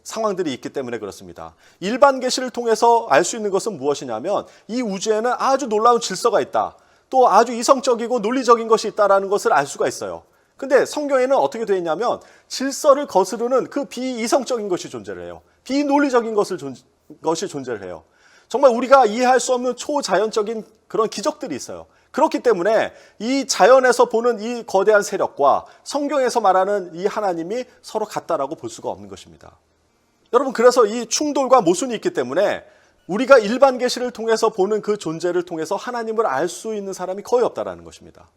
상황들이 있기 때문에 그렇습니다. 일반 계시를 통해서 알 수 있는 것은 무엇이냐면 이 우주에는 아주 놀라운 질서가 있다. 또 아주 이성적이고 논리적인 것이 있다는 것을 알 수가 있어요. 근데 성경에는 어떻게 되어 있냐면 질서를 거스르는 그 비이성적인 것이 존재를 해요. 비논리적인 것이 존재를 해요. 정말 우리가 이해할 수 없는 초자연적인 그런 기적들이 있어요. 그렇기 때문에 이 자연에서 보는 이 거대한 세력과 성경에서 말하는 이 하나님이 서로 같다라고 볼 수가 없는 것입니다. 여러분, 그래서 이 충돌과 모순이 있기 때문에 우리가 일반 계시를 통해서 보는 그 존재를 통해서 하나님을 알 수 있는 사람이 거의 없다라는 것입니다.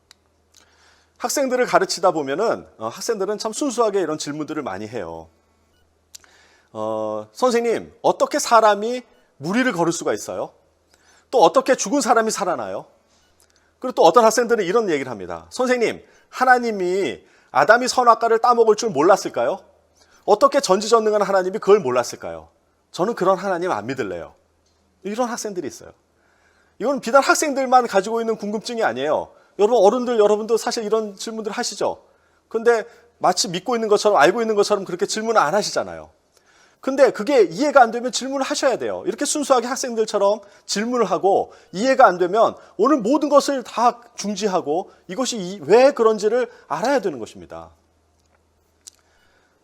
학생들을 가르치다 보면은 학생들은 참 순수하게 이런 질문들을 많이 해요. 선생님, 어떻게 사람이 무리를 걸을 수가 있어요? 또 어떻게 죽은 사람이 살아나요? 그리고 또 어떤 학생들은 이런 얘기를 합니다. 선생님, 하나님이 아담이 선악과를 따먹을 줄 몰랐을까요? 어떻게 전지전능한 하나님이 그걸 몰랐을까요? 저는 그런 하나님 안 믿을래요. 이런 학생들이 있어요. 이건 비단 학생들만 가지고 있는 궁금증이 아니에요. 여러분, 어른들 여러분도 사실 이런 질문들 하시죠. 근데 마치 믿고 있는 것처럼 알고 있는 것처럼 그렇게 질문을 안 하시잖아요. 근데 그게 이해가 안 되면 질문을 하셔야 돼요. 이렇게 순수하게 학생들처럼 질문을 하고 이해가 안 되면 오늘 모든 것을 다 중지하고 이것이 왜 그런지를 알아야 되는 것입니다.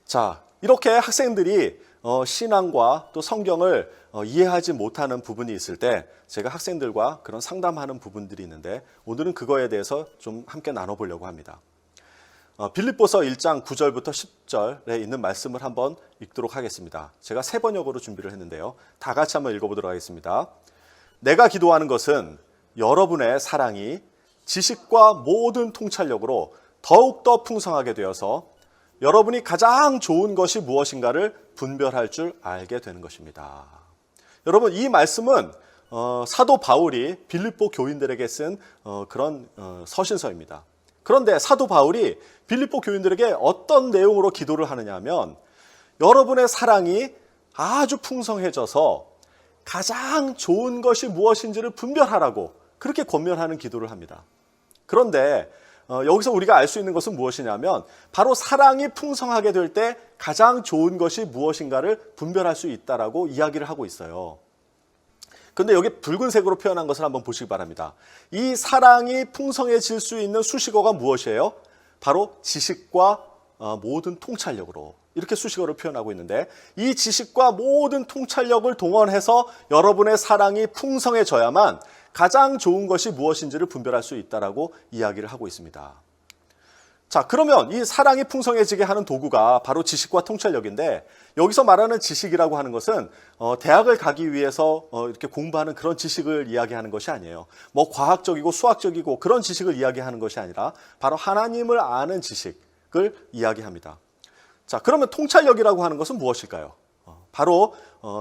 자, 이렇게 학생들이 신앙과 또 성경을 이해하지 못하는 부분이 있을 때 제가 학생들과 그런 상담하는 부분들이 있는데 오늘은 그거에 대해서 좀 함께 나눠보려고 합니다. 빌립보서 1장 9절부터 10절에 있는 말씀을 한번 읽도록 하겠습니다. 제가 세 번역으로 준비를 했는데요. 다 같이 한번 읽어보도록 하겠습니다. 내가 기도하는 것은 여러분의 사랑이 지식과 모든 통찰력으로 더욱더 풍성하게 되어서 여러분이 가장 좋은 것이 무엇인가를 분별할 줄 알게 되는 것입니다. 여러분, 이 말씀은 사도 바울이 빌립보 교인들에게 쓴 그런 서신서입니다. 그런데 사도 바울이 빌립보 교인들에게 어떤 내용으로 기도를 하느냐 하면 여러분의 사랑이 아주 풍성해져서 가장 좋은 것이 무엇인지를 분별하라고 그렇게 권면하는 기도를 합니다. 그런데 여기서 우리가 알 수 있는 것은 무엇이냐면 바로 사랑이 풍성하게 될 때 가장 좋은 것이 무엇인가를 분별할 수 있다라고 이야기를 하고 있어요. 근데 여기 붉은색으로 표현한 것을 한번 보시기 바랍니다. 이 사랑이 풍성해질 수 있는 수식어가 무엇이에요? 바로 지식과 모든 통찰력으로 이렇게 수식어를 표현하고 있는데 이 지식과 모든 통찰력을 동원해서 여러분의 사랑이 풍성해져야만 가장 좋은 것이 무엇인지를 분별할 수 있다라고 이야기를 하고 있습니다. 자, 그러면 이 사랑이 풍성해지게 하는 도구가 바로 지식과 통찰력인데 여기서 말하는 지식이라고 하는 것은 대학을 가기 위해서 이렇게 공부하는 그런 지식을 이야기하는 것이 아니에요. 뭐 과학적이고 수학적이고 그런 지식을 이야기하는 것이 아니라 바로 하나님을 아는 지식을 이야기합니다. 자, 그러면 통찰력이라고 하는 것은 무엇일까요? 바로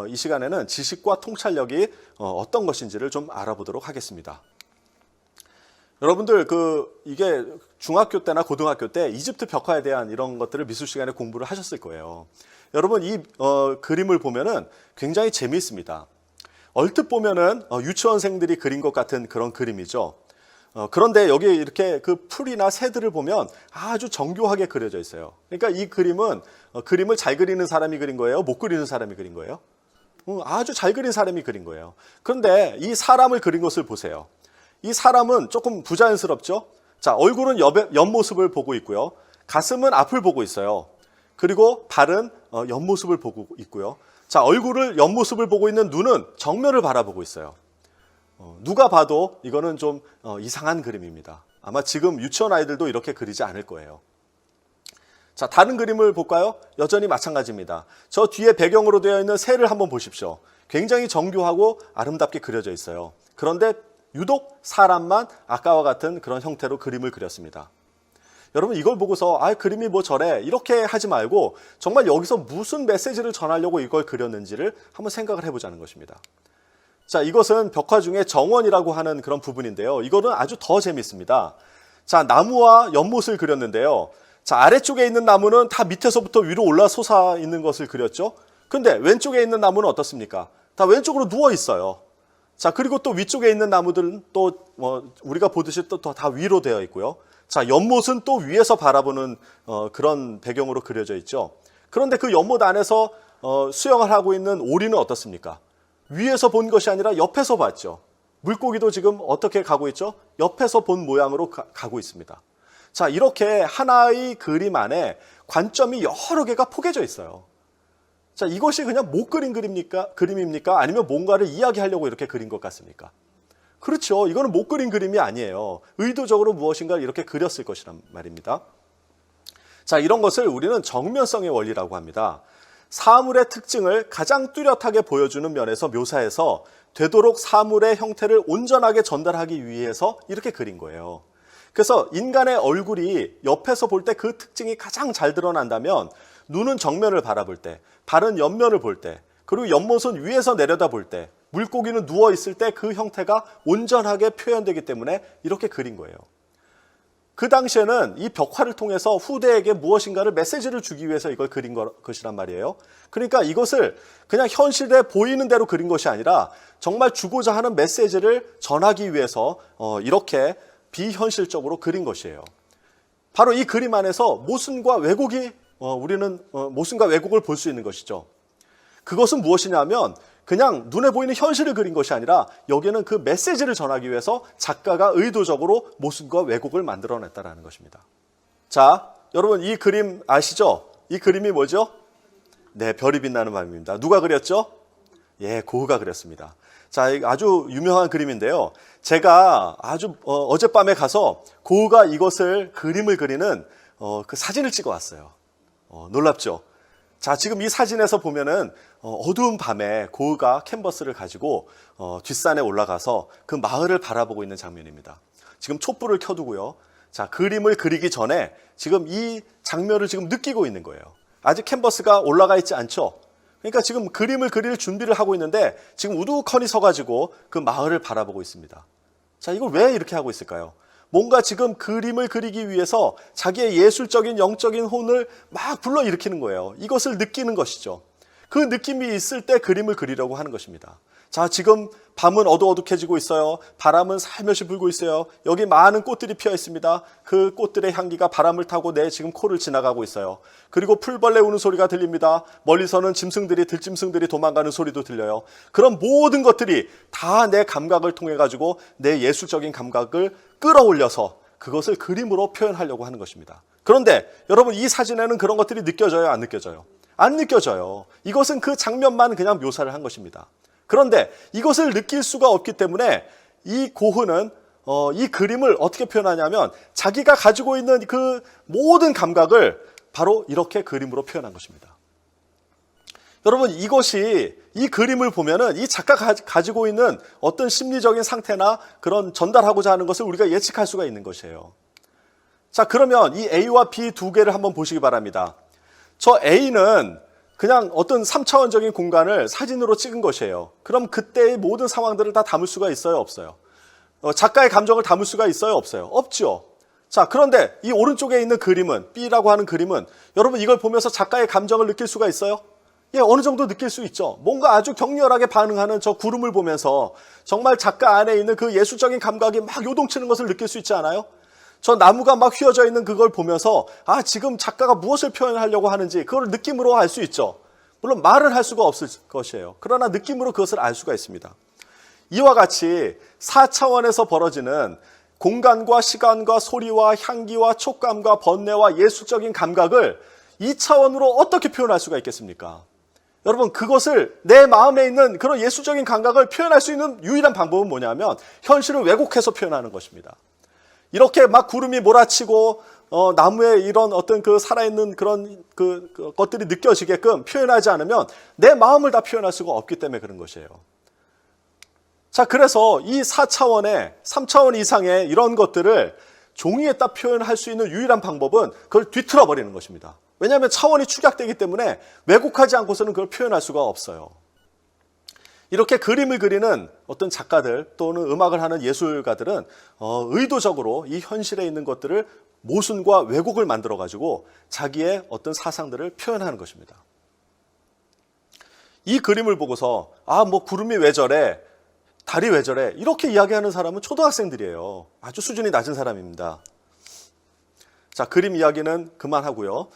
이 시간에는 지식과 통찰력이 어떤 것인지를 좀 알아보도록 하겠습니다. 여러분들 이게 중학교 때나 고등학교 때 이집트 벽화에 대한 이런 것들을 미술 시간에 공부를 하셨을 거예요. 여러분 이 그림을 보면은 굉장히 재미있습니다. 얼뜻 보면은 유치원생들이 그린 것 같은 그런 그림이죠. 그런데 여기 이렇게 그 풀이나 새들을 보면 아주 정교하게 그려져 있어요. 그러니까 이 그림은 그림을 잘 그리는 사람이 그린 거예요? 못 그리는 사람이 그린 거예요? 아주 잘 그린 사람이 그린 거예요. 그런데 이 사람을 그린 것을 보세요. 이 사람은 조금 부자연스럽죠? 자, 얼굴은 옆모습을 보고 있고요. 가슴은 앞을 보고 있어요. 그리고 발은 옆모습을 보고 있고요. 자, 얼굴을 옆모습을 보고 있는 눈은 정면을 바라보고 있어요. 누가 봐도 이거는 좀 이상한 그림입니다. 아마 지금 유치원 아이들도 이렇게 그리지 않을 거예요. 자, 다른 그림을 볼까요? 여전히 마찬가지입니다. 저 뒤에 배경으로 되어 있는 새를 한번 보십시오. 굉장히 정교하고 아름답게 그려져 있어요. 그런데 유독 사람만 아까와 같은 그런 형태로 그림을 그렸습니다. 여러분 이걸 보고서 그림이 뭐 저래 이렇게 하지 말고 정말 여기서 무슨 메시지를 전하려고 이걸 그렸는지를 한번 생각을 해보자는 것입니다. 자, 이것은 벽화 중에 정원이라고 하는 그런 부분인데요. 이거는 아주 더 재밌습니다. 자, 나무와 연못을 그렸는데요. 자, 아래쪽에 있는 나무는 다 밑에서부터 위로 올라 솟아 있는 것을 그렸죠. 근데 왼쪽에 있는 나무는 어떻습니까? 다 왼쪽으로 누워 있어요. 자, 그리고 또 위쪽에 있는 나무들은 또 우리가 보듯이 또 다 위로 되어 있고요. 자, 연못은 또 위에서 바라보는 그런 배경으로 그려져 있죠. 그런데 그 연못 안에서 수영을 하고 있는 오리는 어떻습니까? 위에서 본 것이 아니라 옆에서 봤죠. 물고기도 지금 어떻게 가고 있죠? 옆에서 본 모양으로 가고 있습니다. 자, 이렇게 하나의 그림 안에 관점이 여러 개가 포개져 있어요. 자, 이것이 그냥 못 그린 그림입니까? 아니면 뭔가를 이야기하려고 이렇게 그린 것 같습니까? 그렇죠. 이거는 못 그린 그림이 아니에요. 의도적으로 무엇인가를 이렇게 그렸을 것이란 말입니다. 자, 이런 것을 우리는 정면성의 원리라고 합니다. 사물의 특징을 가장 뚜렷하게 보여주는 면에서 묘사해서 되도록 사물의 형태를 온전하게 전달하기 위해서 이렇게 그린 거예요. 그래서 인간의 얼굴이 옆에서 볼 때 그 특징이 가장 잘 드러난다면 눈은 정면을 바라볼 때, 발은 옆면을 볼 때, 그리고 옆모습은 위에서 내려다 볼 때, 물고기는 누워 있을 때 그 형태가 온전하게 표현되기 때문에 이렇게 그린 거예요. 그 당시에는 이 벽화를 통해서 후대에게 무엇인가를 메시지를 주기 위해서 이걸 그린 것이란 말이에요. 그러니까 이것을 그냥 현실에 보이는 대로 그린 것이 아니라 정말 주고자 하는 메시지를 전하기 위해서 이렇게 비현실적으로 그린 것이에요. 바로 이 그림 안에서 모순과 왜곡이 우리는 모순과 왜곡을 볼 수 있는 것이죠. 그것은 무엇이냐면 그냥 눈에 보이는 현실을 그린 것이 아니라 여기에는 그 메시지를 전하기 위해서 작가가 의도적으로 모순과 왜곡을 만들어냈다는 것입니다. 자, 여러분 이 그림 아시죠? 이 그림이 뭐죠? 네, 별이 빛나는 밤입니다. 누가 그렸죠? 예, 고흐가 그렸습니다. 자, 아주 유명한 그림인데요. 제가 아주 어젯밤에 가서 고흐가 이것을 그림을 그리는 그 사진을 찍어 왔어요. 놀랍죠? 자, 지금 이 사진에서 보면은 어두운 밤에 고흐가 캔버스를 가지고 뒷산에 올라가서 그 마을을 바라보고 있는 장면입니다. 지금 촛불을 켜두고요. 자, 그림을 그리기 전에 지금 이 장면을 지금 느끼고 있는 거예요. 아직 캔버스가 올라가 있지 않죠? 그러니까 지금 그림을 그릴 준비를 하고 있는데 지금 우두커니 서가지고 그 마을을 바라보고 있습니다. 자, 이걸 왜 이렇게 하고 있을까요? 뭔가 지금 그림을 그리기 위해서 자기의 예술적인 영적인 혼을 막 불러일으키는 거예요. 이것을 느끼는 것이죠. 그 느낌이 있을 때 그림을 그리려고 하는 것입니다. 자, 지금 밤은 어둑어둑해지고 있어요. 바람은 살며시 불고 있어요. 여기 많은 꽃들이 피어 있습니다. 그 꽃들의 향기가 바람을 타고 내 지금 코를 지나가고 있어요. 그리고 풀벌레 우는 소리가 들립니다. 멀리서는 들짐승들이 도망가는 소리도 들려요. 그런 모든 것들이 다 내 감각을 통해 가지고 내 예술적인 감각을 끌어올려서 그것을 그림으로 표현하려고 하는 것입니다. 그런데 여러분 이 사진에는 그런 것들이 느껴져요? 안 느껴져요? 안 느껴져요. 이것은 그 장면만 그냥 묘사를 한 것입니다. 그런데 이것을 느낄 수가 없기 때문에 이 고흐는 이 그림을 어떻게 표현하냐면 자기가 가지고 있는 그 모든 감각을 바로 이렇게 그림으로 표현한 것입니다. 여러분 이것이 이 그림을 보면은 이 작가가 가지고 있는 어떤 심리적인 상태나 그런 전달하고자 하는 것을 우리가 예측할 수가 있는 것이에요. 자, 그러면 이 A와 B 두 개를 한번 보시기 바랍니다. 저 A는 그냥 어떤 3차원적인 공간을 사진으로 찍은 것이에요. 그럼 그때의 모든 상황들을 다 담을 수가 있어요? 없어요? 작가의 감정을 담을 수가 있어요? 없어요? 없죠. 자, 그런데 이 오른쪽에 있는 그림은, B라고 하는 그림은 여러분 이걸 보면서 작가의 감정을 느낄 수가 있어요? 예, 어느 정도 느낄 수 있죠. 뭔가 아주 격렬하게 반응하는 저 구름을 보면서 정말 작가 안에 있는 그 예술적인 감각이 막 요동치는 것을 느낄 수 있지 않아요? 저 나무가 막 휘어져 있는 그걸 보면서 아, 지금 작가가 무엇을 표현하려고 하는지 그걸 느낌으로 알 수 있죠. 물론 말은 할 수가 없을 것이에요. 그러나 느낌으로 그것을 알 수가 있습니다. 이와 같이 4차원에서 벌어지는 공간과 시간과 소리와 향기와 촉감과 번뇌와 예술적인 감각을 2차원으로 어떻게 표현할 수가 있겠습니까? 여러분, 그것을 내 마음에 있는 그런 예술적인 감각을 표현할 수 있는 유일한 방법은 뭐냐면 현실을 왜곡해서 표현하는 것입니다. 이렇게 막 구름이 몰아치고 나무에 이런 어떤 그 살아있는 그런 그 것들이 느껴지게끔 표현하지 않으면 내 마음을 다 표현할 수가 없기 때문에 그런 것이에요. 자, 그래서 이 4차원의 3차원 이상의 이런 것들을 종이에다 표현할 수 있는 유일한 방법은 그걸 뒤틀어 버리는 것입니다. 왜냐하면 차원이 축약되기 때문에 왜곡하지 않고서는 그걸 표현할 수가 없어요. 이렇게 그림을 그리는 어떤 작가들 또는 음악을 하는 예술가들은 의도적으로 이 현실에 있는 것들을 모순과 왜곡을 만들어가지고 자기의 어떤 사상들을 표현하는 것입니다. 이 그림을 보고서 아, 뭐 구름이 왜 저래? 달이 왜 저래? 이렇게 이야기하는 사람은 초등학생들이에요. 아주 수준이 낮은 사람입니다. 자, 그림 이야기는 그만하고요.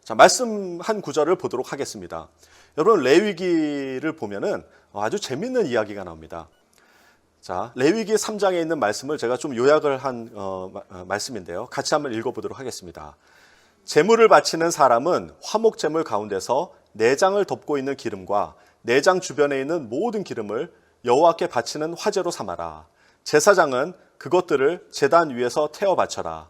자, 말씀 한 구절을 보도록 하겠습니다. 여러분, 레위기를 보면은 아주 재밌는 이야기가 나옵니다. 자, 레위기 3장에 있는 말씀을 제가 좀 요약을 한 말씀인데요. 같이 한번 읽어보도록 하겠습니다. 제물을 바치는 사람은 화목제물 가운데서 내장을 덮고 있는 기름과 내장 주변에 있는 모든 기름을 여호와께 바치는 화제로 삼아라. 제사장은 그것들을 제단 위에서 태워 바쳐라.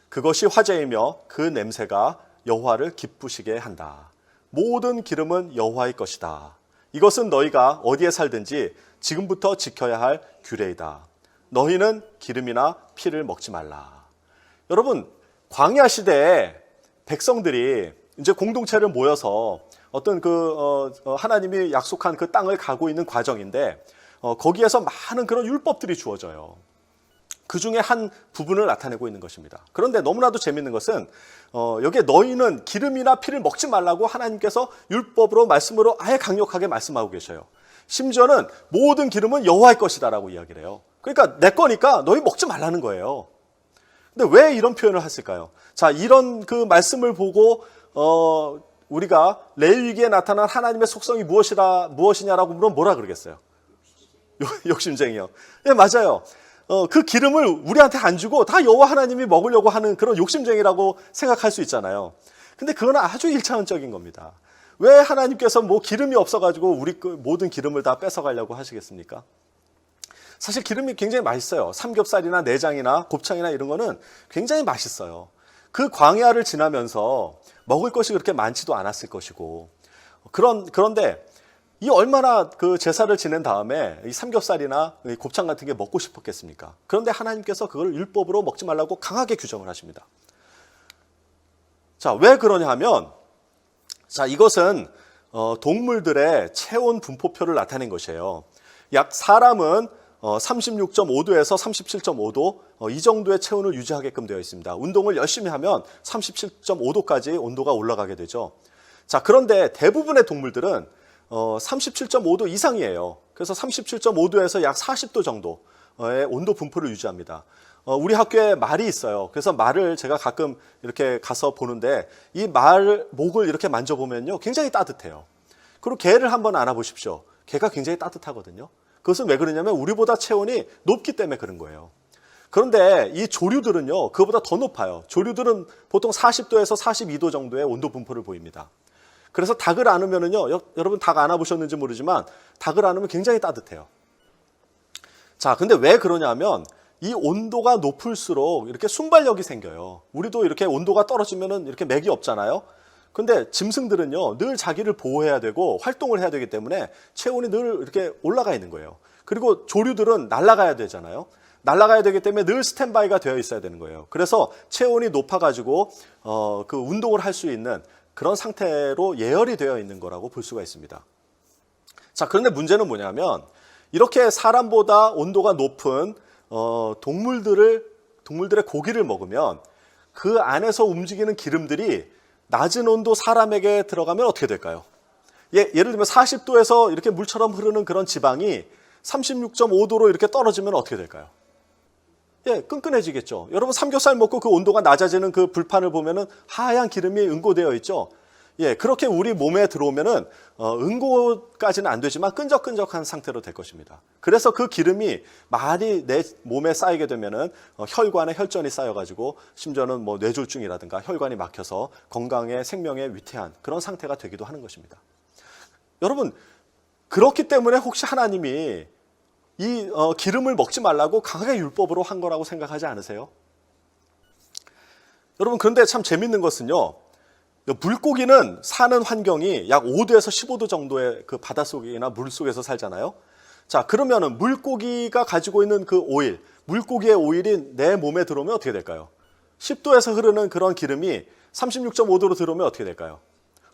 그것이 화제이며 그 냄새가 여호와를 기쁘시게 한다. 모든 기름은 여호와의 것이다. 이것은 너희가 어디에 살든지 지금부터 지켜야 할 규례이다. 너희는 기름이나 피를 먹지 말라. 여러분, 광야 시대에 백성들이 이제 공동체를 모여서 어떤 하나님이 약속한 그 땅을 가고 있는 과정인데 거기에서 많은 그런 율법들이 주어져요. 그 중에 한 부분을 나타내고 있는 것입니다. 그런데 너무나도 재밌는 것은 여기에 너희는 기름이나 피를 먹지 말라고 하나님께서 율법으로 말씀으로 아예 강력하게 말씀하고 계셔요. 심지어는 모든 기름은 여호와의 것이다라고 이야기를 해요. 그러니까 내 거니까 너희 먹지 말라는 거예요. 근데 왜 이런 표현을 했을까요? 자, 이런 그 말씀을 보고 우리가 레위기에 나타난 하나님의 속성이 무엇이냐라고 물으면 뭐라 그러겠어요? 욕심쟁이요. 예, 맞아요. 그 기름을 우리한테 안 주고 다 여호와 하나님이 먹으려고 하는 그런 욕심쟁이라고 생각할 수 있잖아요. 근데 그건 아주 1차원적인 겁니다. 왜 하나님께서 뭐 기름이 없어가지고 우리 모든 기름을 다 뺏어가려고 하시겠습니까? 사실 기름이 굉장히 맛있어요. 삼겹살이나 내장이나 곱창이나 이런 거는 굉장히 맛있어요. 그 광야를 지나면서 먹을 것이 그렇게 많지도 않았을 것이고 그런데 이 얼마나 그 제사를 지낸 다음에 이 삼겹살이나 이 곱창 같은 게 먹고 싶었겠습니까? 그런데 하나님께서 그걸 율법으로 먹지 말라고 강하게 규정을 하십니다. 자, 왜 그러냐 하면 자, 이것은 동물들의 체온 분포표를 나타낸 것이에요. 약 사람은 36.5도에서 37.5도 이 정도의 체온을 유지하게끔 되어 있습니다. 운동을 열심히 하면 37.5도까지 온도가 올라가게 되죠. 자, 그런데 대부분의 동물들은 37.5도 이상이에요. 그래서 37.5도에서 약 40도 정도의 온도 분포를 유지합니다. 우리 학교에 말이 있어요. 그래서 말을 제가 가끔 이렇게 가서 보는데 이 말 목을 이렇게 만져보면요, 굉장히 따뜻해요. 그리고 개를 한번 안아보십시오. 개가 굉장히 따뜻하거든요. 그것은 왜 그러냐면 우리보다 체온이 높기 때문에 그런 거예요. 그런데 이 조류들은요, 그거보다 더 높아요. 조류들은 보통 40도에서 42도 정도의 온도 분포를 보입니다. 그래서 닭을 안으면은요, 여러분 닭 안아보셨는지 모르지만 닭을 안으면 굉장히 따뜻해요. 자, 근데 왜 그러냐면 이 온도가 높을수록 이렇게 순발력이 생겨요. 우리도 이렇게 온도가 떨어지면은 이렇게 맥이 없잖아요. 근데 짐승들은요, 늘 자기를 보호해야 되고 활동을 해야 되기 때문에 체온이 늘 이렇게 올라가 있는 거예요. 그리고 조류들은 날아가야 되잖아요. 날아가야 되기 때문에 늘 스탠바이가 되어 있어야 되는 거예요. 그래서 체온이 높아가지고 그 운동을 할 수 있는 그런 상태로 예열이 되어 있는 거라고 볼 수가 있습니다. 자, 그런데 문제는 뭐냐면 이렇게 사람보다 온도가 높은 동물들의 고기를 먹으면 그 안에서 움직이는 기름들이 낮은 온도 사람에게 들어가면 어떻게 될까요? 예를 들면 40도에서 이렇게 물처럼 흐르는 그런 지방이 36.5도로 이렇게 떨어지면 어떻게 될까요? 끈끈해지겠죠. 여러분 삼겹살 먹고 그 온도가 낮아지는 그 불판을 보면은 하얀 기름이 응고되어 있죠. 그렇게 우리 몸에 들어오면은 응고까지는 안 되지만 끈적끈적한 상태로 될 것입니다. 그래서 그 기름이 많이 내 몸에 쌓이게 되면은 혈관에 혈전이 쌓여가지고 심지어는 뭐 뇌졸중이라든가 혈관이 막혀서 건강에 생명에 위태한 그런 상태가 되기도 하는 것입니다. 여러분 그렇기 때문에 혹시 하나님이 이 기름을 먹지 말라고 강하게 율법으로 한 거라고 생각하지 않으세요? 여러분 그런데 참 재밌는 것은요. 물고기는 사는 환경이 약 5도에서 15도 정도의 그 바닷속이나 물속에서 살잖아요. 자, 그러면은 물고기가 가지고 있는 그 오일, 물고기의 오일이 내 몸에 들어오면 어떻게 될까요? 10도에서 흐르는 그런 기름이 36.5도로 들어오면 어떻게 될까요?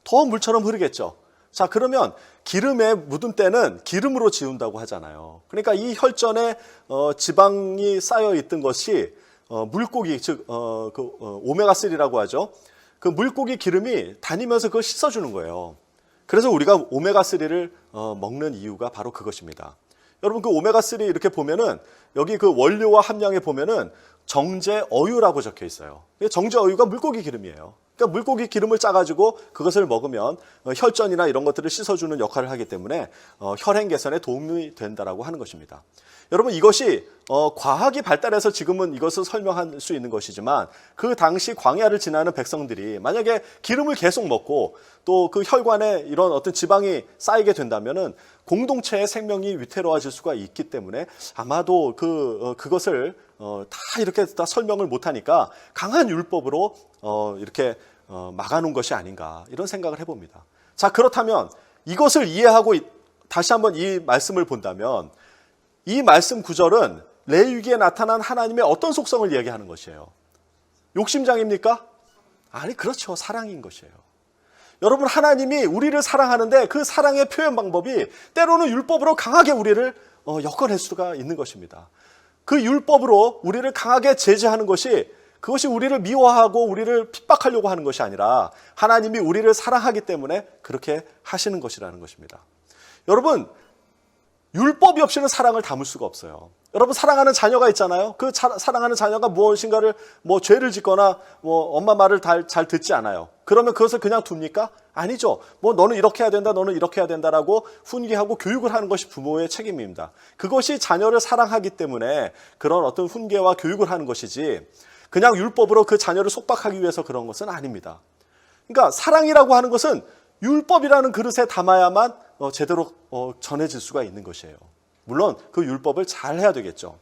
더 물처럼 흐르겠죠. 자, 그러면 기름에 묻은 때는 기름으로 지운다고 하잖아요. 그러니까 이 혈전에 지방이 쌓여 있던 것이 물고기, 즉 오메가3라고 하죠. 그 물고기 기름이 다니면서 그걸 씻어주는 거예요. 그래서 우리가 오메가3를 먹는 이유가 바로 그것입니다. 여러분 그 오메가3 이렇게 보면은 여기 그 원료와 함량에 보면은 정제어유라고 적혀 있어요. 정제어유가 물고기 기름이에요. 그러니까 물고기 기름을 짜가지고 그것을 먹으면 혈전이나 이런 것들을 씻어주는 역할을 하기 때문에 혈행 개선에 도움이 된다라고 하는 것입니다. 여러분 이것이 과학이 발달해서 지금은 이것을 설명할 수 있는 것이지만 그 당시 광야를 지나는 백성들이 만약에 기름을 계속 먹고 또 그 혈관에 이런 어떤 지방이 쌓이게 된다면은 공동체의 생명이 위태로워질 수가 있기 때문에 아마도 그것을 다 이렇게 다 설명을 못하니까 강한 율법으로 이렇게 막아놓은 것이 아닌가 이런 생각을 해봅니다. 자, 그렇다면 이것을 이해하고 다시 한번 이 말씀을 본다면 이 말씀 구절은 레위기에 나타난 하나님의 어떤 속성을 이야기하는 것이에요? 욕심장입니까? 아니, 그렇죠. 사랑인 것이에요. 여러분, 하나님이 우리를 사랑하는데 그 사랑의 표현 방법이 때로는 율법으로 강하게 우리를 엮어낼 수가 있는 것입니다. 그 율법으로 우리를 강하게 제재하는 것이 그것이 우리를 미워하고 우리를 핍박하려고 하는 것이 아니라 하나님이 우리를 사랑하기 때문에 그렇게 하시는 것이라는 것입니다. 여러분, 율법이 없이는 사랑을 담을 수가 없어요. 여러분 사랑하는 자녀가 있잖아요. 그 사랑하는 자녀가 무엇인가를 죄를 짓거나 엄마 말을 잘 듣지 않아요. 그러면 그것을 그냥 둡니까? 아니죠. 너는 이렇게 해야 된다, 너는 이렇게 해야 된다라고 훈계하고 교육을 하는 것이 부모의 책임입니다. 그것이 자녀를 사랑하기 때문에 그런 어떤 훈계와 교육을 하는 것이지 그냥 율법으로 그 자녀를 속박하기 위해서 그런 것은 아닙니다. 그러니까 사랑이라고 하는 것은 율법이라는 그릇에 담아야만 제대로 전해질 수가 있는 것이에요. 물론 그 율법을 잘 해야 되겠죠.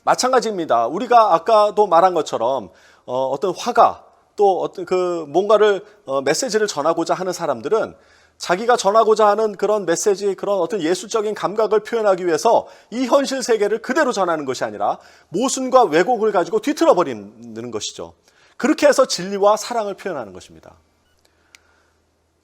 마찬가지입니다. 우리가 아까도 말한 것처럼 어떤 화가 또 어떤 그 뭔가를 메시지를 전하고자 하는 사람들은 자기가 전하고자 하는 그런 메시지, 그런 어떤 예술적인 감각을 표현하기 위해서 이 현실 세계를 그대로 전하는 것이 아니라 모순과 왜곡을 가지고 뒤틀어 버리는 것이죠. 그렇게 해서 진리와 사랑을 표현하는 것입니다.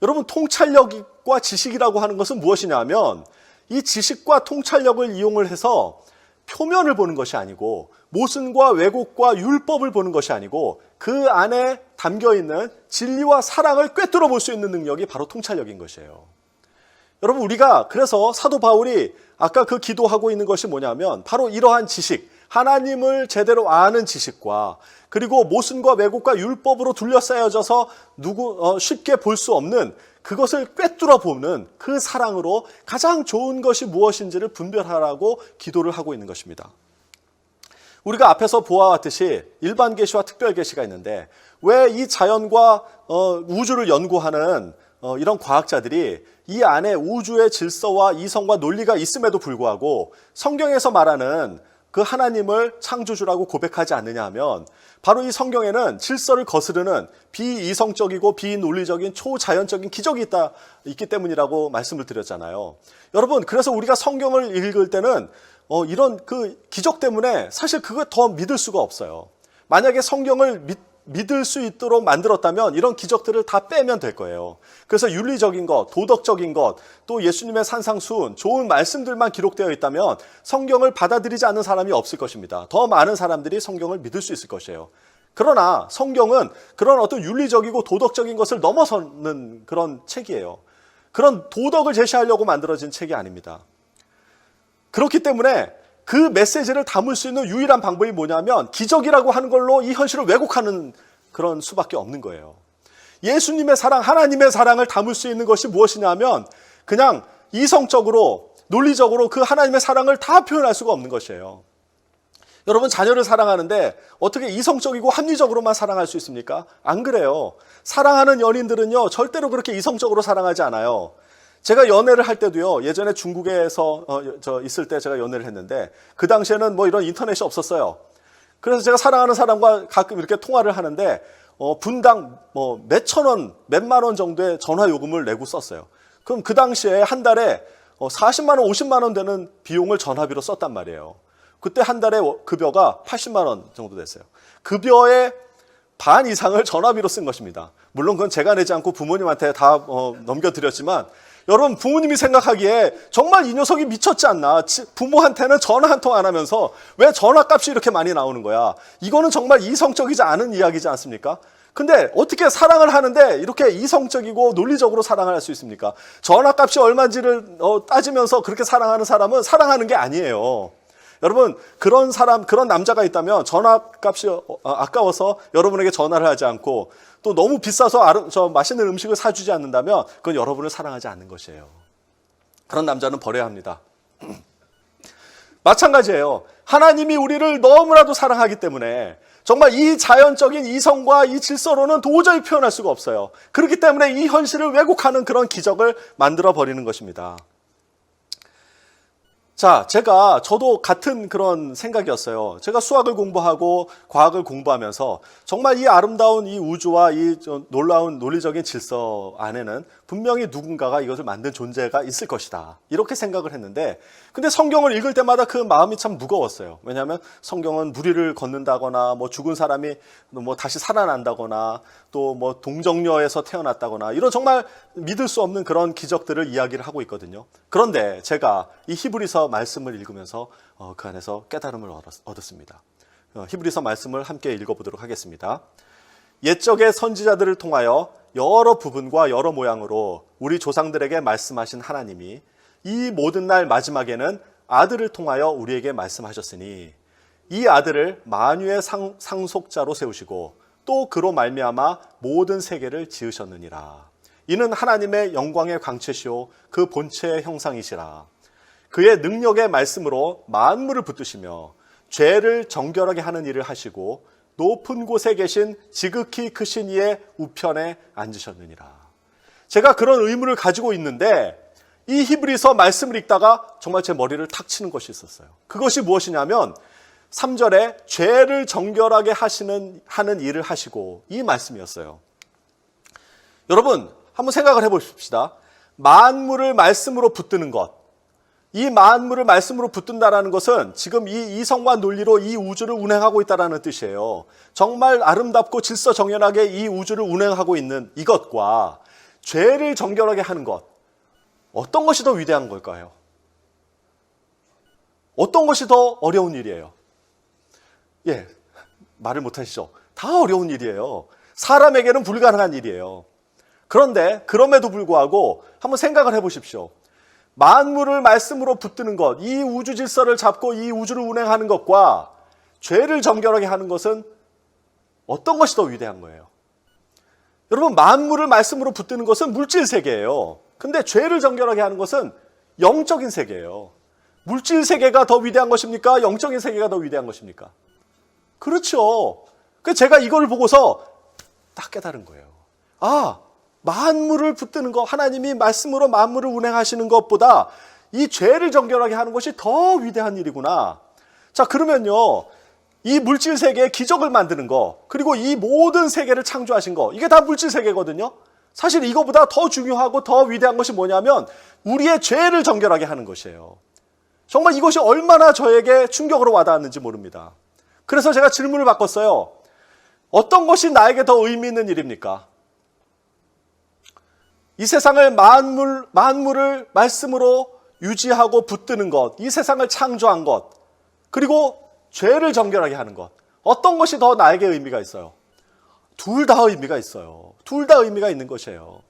여러분, 통찰력과 지식이라고 하는 것은 무엇이냐면 이 지식과 통찰력을 이용을 해서 표면을 보는 것이 아니고 모순과 왜곡과 율법을 보는 것이 아니고 그 안에 담겨있는 진리와 사랑을 꿰뚫어 볼 수 있는 능력이 바로 통찰력인 것이에요. 여러분, 우리가 그래서 사도 바울이 아까 그 기도하고 있는 것이 뭐냐면 바로 이러한 지식, 하나님을 제대로 아는 지식과 그리고 모순과 왜곡과 율법으로 둘러싸여져서 쉽게 볼 수 없는 그것을 꿰뚫어 보는 그 사랑으로 가장 좋은 것이 무엇인지를 분별하라고 기도를 하고 있는 것입니다. 우리가 앞에서 보아왔듯이 일반 계시와 특별 계시가 있는데 왜 이 자연과 우주를 연구하는 이런 과학자들이 이 안에 우주의 질서와 이성과 논리가 있음에도 불구하고 성경에서 말하는 그 하나님을 창조주라고 고백하지 않느냐 하면 바로 이 성경에는 질서를 거스르는 비이성적이고 비논리적인 초자연적인 기적이 있기 때문이라고 말씀을 드렸잖아요. 여러분, 그래서 우리가 성경을 읽을 때는 이런 그 기적 때문에 사실 그거 더 믿을 수가 없어요. 만약에 성경을 믿을 수 있도록 만들었다면 이런 기적들을 다 빼면 될 거예요. 그래서 윤리적인 것, 도덕적인 것, 또 예수님의 산상수훈, 좋은 말씀들만 기록되어 있다면 성경을 받아들이지 않는 사람이 없을 것입니다. 더 많은 사람들이 성경을 믿을 수 있을 것이에요. 그러나 성경은 그런 어떤 윤리적이고 도덕적인 것을 넘어서는 그런 책이에요. 그런 도덕을 제시하려고 만들어진 책이 아닙니다. 그렇기 때문에 그 메시지를 담을 수 있는 유일한 방법이 뭐냐면 기적이라고 하는 걸로 이 현실을 왜곡하는 그런 수밖에 없는 거예요. 예수님의 사랑, 하나님의 사랑을 담을 수 있는 것이 무엇이냐면 그냥 이성적으로, 논리적으로 그 하나님의 사랑을 다 표현할 수가 없는 것이에요. 여러분, 자녀를 사랑하는데 어떻게 이성적이고 합리적으로만 사랑할 수 있습니까? 안 그래요. 사랑하는 연인들은요, 절대로 그렇게 이성적으로 사랑하지 않아요. 제가 연애를 할 때도요, 예전에 중국에서 있을 때 제가 연애를 했는데 그 당시에는 뭐 이런 인터넷이 없었어요. 그래서 제가 사랑하는 사람과 가끔 이렇게 통화를 하는데 분당 뭐 몇천 원, 몇만 원 정도의 전화 요금을 내고 썼어요. 그럼 그 당시에 한 달에 40만 원, 50만 원 되는 비용을 전화비로 썼단 말이에요. 그때 한 달에 급여가 80만 원 정도 됐어요. 급여의 반 이상을 전화비로 쓴 것입니다. 물론 그건 제가 내지 않고 부모님한테 다 넘겨드렸지만 여러분, 부모님이 생각하기에 정말 이 녀석이 미쳤지 않나. 부모한테는 전화 한 통 안 하면서 왜 전화값이 이렇게 많이 나오는 거야. 이거는 정말 이성적이지 않은 이야기지 않습니까? 근데 어떻게 사랑을 하는데 이렇게 이성적이고 논리적으로 사랑을 할 수 있습니까? 전화값이 얼마인지를 따지면서 그렇게 사랑하는 사람은 사랑하는 게 아니에요. 여러분, 그런 사람, 그런 남자가 있다면 전화값이 아까워서 여러분에게 전화를 하지 않고 또 너무 비싸서 맛있는 음식을 사주지 않는다면 그건 여러분을 사랑하지 않는 것이에요. 그런 남자는 버려야 합니다. 마찬가지예요. 하나님이 우리를 너무나도 사랑하기 때문에 정말 이 자연적인 이성과 이 질서로는 도저히 표현할 수가 없어요. 그렇기 때문에 이 현실을 왜곡하는 그런 기적을 만들어 버리는 것입니다. 자, 저도 같은 그런 생각이었어요. 제가 수학을 공부하고 과학을 공부하면서 정말 이 아름다운 이 우주와 이 놀라운 논리적인 질서 안에는 분명히 누군가가 이것을 만든 존재가 있을 것이다. 이렇게 생각을 했는데, 근데 성경을 읽을 때마다 그 마음이 참 무거웠어요. 왜냐하면 성경은 무리를 걷는다거나, 뭐 죽은 사람이 뭐 다시 살아난다거나, 또 뭐 동정녀에서 태어났다거나, 이런 정말 믿을 수 없는 그런 기적들을 이야기를 하고 있거든요. 그런데 제가 이 히브리서 말씀을 읽으면서 그 안에서 깨달음을 얻었습니다. 히브리서 말씀을 함께 읽어보도록 하겠습니다. 옛적의 선지자들을 통하여 여러 부분과 여러 모양으로 우리 조상들에게 말씀하신 하나님이 이 모든 날 마지막에는 아들을 통하여 우리에게 말씀하셨으니 이 아들을 만유의 상속자로 세우시고 또 그로 말미암아 모든 세계를 지으셨느니라. 이는 하나님의 영광의 광채시오 그 본체의 형상이시라. 그의 능력의 말씀으로 만물을 붙드시며 죄를 정결하게 하는 일을 하시고 높은 곳에 계신 지극히 크신 이의 우편에 앉으셨느니라. 제가 그런 의문을 가지고 있는데 이 히브리서 말씀을 읽다가 정말 제 머리를 탁 치는 것이 있었어요. 그것이 무엇이냐면 3절에 죄를 정결하게 하는 일을 하시고, 이 말씀이었어요. 여러분, 한번 생각을 해보십시다. 만물을 말씀으로 붙드는 것, 이 만물을 말씀으로 붙든다라는 것은 지금 이 이성과 논리로 이 우주를 운행하고 있다는 뜻이에요. 정말 아름답고 질서정연하게 이 우주를 운행하고 있는 이것과 죄를 정결하게 하는 것, 어떤 것이 더 위대한 걸까요? 어떤 것이 더 어려운 일이에요? 예, 말을 못하시죠? 다 어려운 일이에요. 사람에게는 불가능한 일이에요. 그런데 그럼에도 불구하고 한번 생각을 해보십시오. 만물을 말씀으로 붙드는 것, 이 우주 질서를 잡고 이 우주를 운행하는 것과 죄를 정결하게 하는 것은 어떤 것이 더 위대한 거예요? 여러분, 만물을 말씀으로 붙드는 것은 물질 세계예요. 근데 죄를 정결하게 하는 것은 영적인 세계예요. 물질 세계가 더 위대한 것입니까? 영적인 세계가 더 위대한 것입니까? 그렇죠. 그래서 제가 이걸 보고서 딱 깨달은 거예요. 아, 만물을 붙드는 것, 하나님이 말씀으로 만물을 운행하시는 것보다 이 죄를 정결하게 하는 것이 더 위대한 일이구나. 자, 그러면요, 이 물질 세계에 기적을 만드는 거, 그리고 이 모든 세계를 창조하신 거, 이게 다 물질 세계거든요. 사실 이거보다 더 중요하고 더 위대한 것이 뭐냐면 우리의 죄를 정결하게 하는 것이에요. 정말 이것이 얼마나 저에게 충격으로 와닿았는지 모릅니다. 그래서 제가 질문을 바꿨어요. 어떤 것이 나에게 더 의미 있는 일입니까? 이 세상을 만물을 말씀으로 유지하고 붙드는 것, 이 세상을 창조한 것, 그리고 죄를 정결하게 하는 것. 어떤 것이 더 나에게 의미가 있어요? 둘 다 의미가 있어요. 둘 다 의미가 있는 것이에요.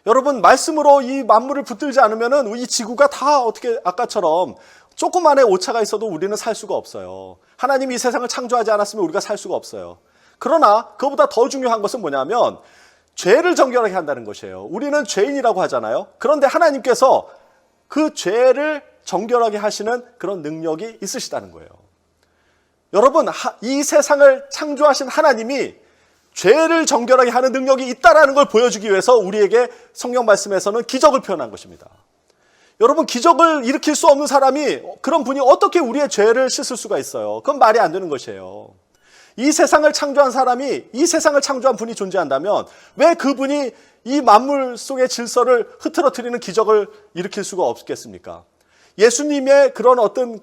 여러분, 말씀으로 이 만물을 붙들지 않으면은 이 지구가 다 어떻게 아까처럼 조그만의 오차가 있어도 우리는 살 수가 없어요. 하나님이 이 세상을 창조하지 않았으면 우리가 살 수가 없어요. 그러나 그보다 더 중요한 것은 뭐냐면 죄를 정결하게 한다는 것이에요. 우리는 죄인이라고 하잖아요. 그런데 하나님께서 그 죄를 정결하게 하시는 그런 능력이 있으시다는 거예요. 여러분, 이 세상을 창조하신 하나님이 죄를 정결하게 하는 능력이 있다는 걸 보여주기 위해서 우리에게 성경 말씀에서는 기적을 표현한 것입니다. 여러분, 기적을 일으킬 수 없는 사람이, 그런 분이 어떻게 우리의 죄를 씻을 수가 있어요? 그건 말이 안 되는 것이에요. 이 세상을 창조한 사람이, 이 세상을 창조한 분이 존재한다면 왜 그분이 이 만물 속의 질서를 흐트러뜨리는 기적을 일으킬 수가 없겠습니까? 예수님의 그런 어떤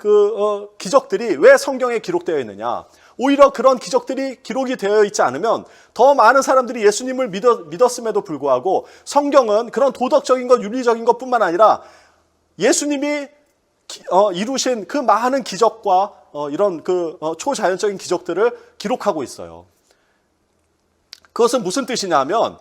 기적들이 왜 성경에 기록되어 있느냐? 오히려 그런 기적들이 기록이 되어 있지 않으면 더 많은 사람들이 예수님을 믿었음에도 불구하고 성경은 그런 도덕적인 것, 윤리적인 것뿐만 아니라 예수님이 이루신 그 많은 기적과 이런 초자연적인 기적들을 기록하고 있어요. 그것은 무슨 뜻이냐면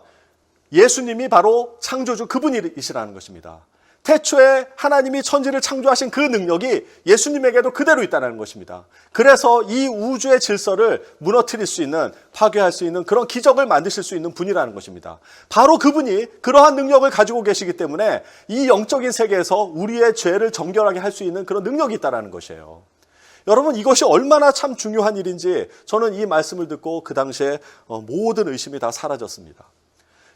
예수님이 바로 창조주 그분이시라는 것입니다. 태초에 하나님이 천지를 창조하신 그 능력이 예수님에게도 그대로 있다는 것입니다. 그래서 이 우주의 질서를 무너뜨릴 수 있는, 파괴할 수 있는 그런 기적을 만드실 수 있는 분이라는 것입니다. 바로 그분이 그러한 능력을 가지고 계시기 때문에 이 영적인 세계에서 우리의 죄를 정결하게 할 수 있는 그런 능력이 있다는 것이에요. 여러분, 이것이 얼마나 참 중요한 일인지 저는 이 말씀을 듣고 그 당시에 모든 의심이 다 사라졌습니다.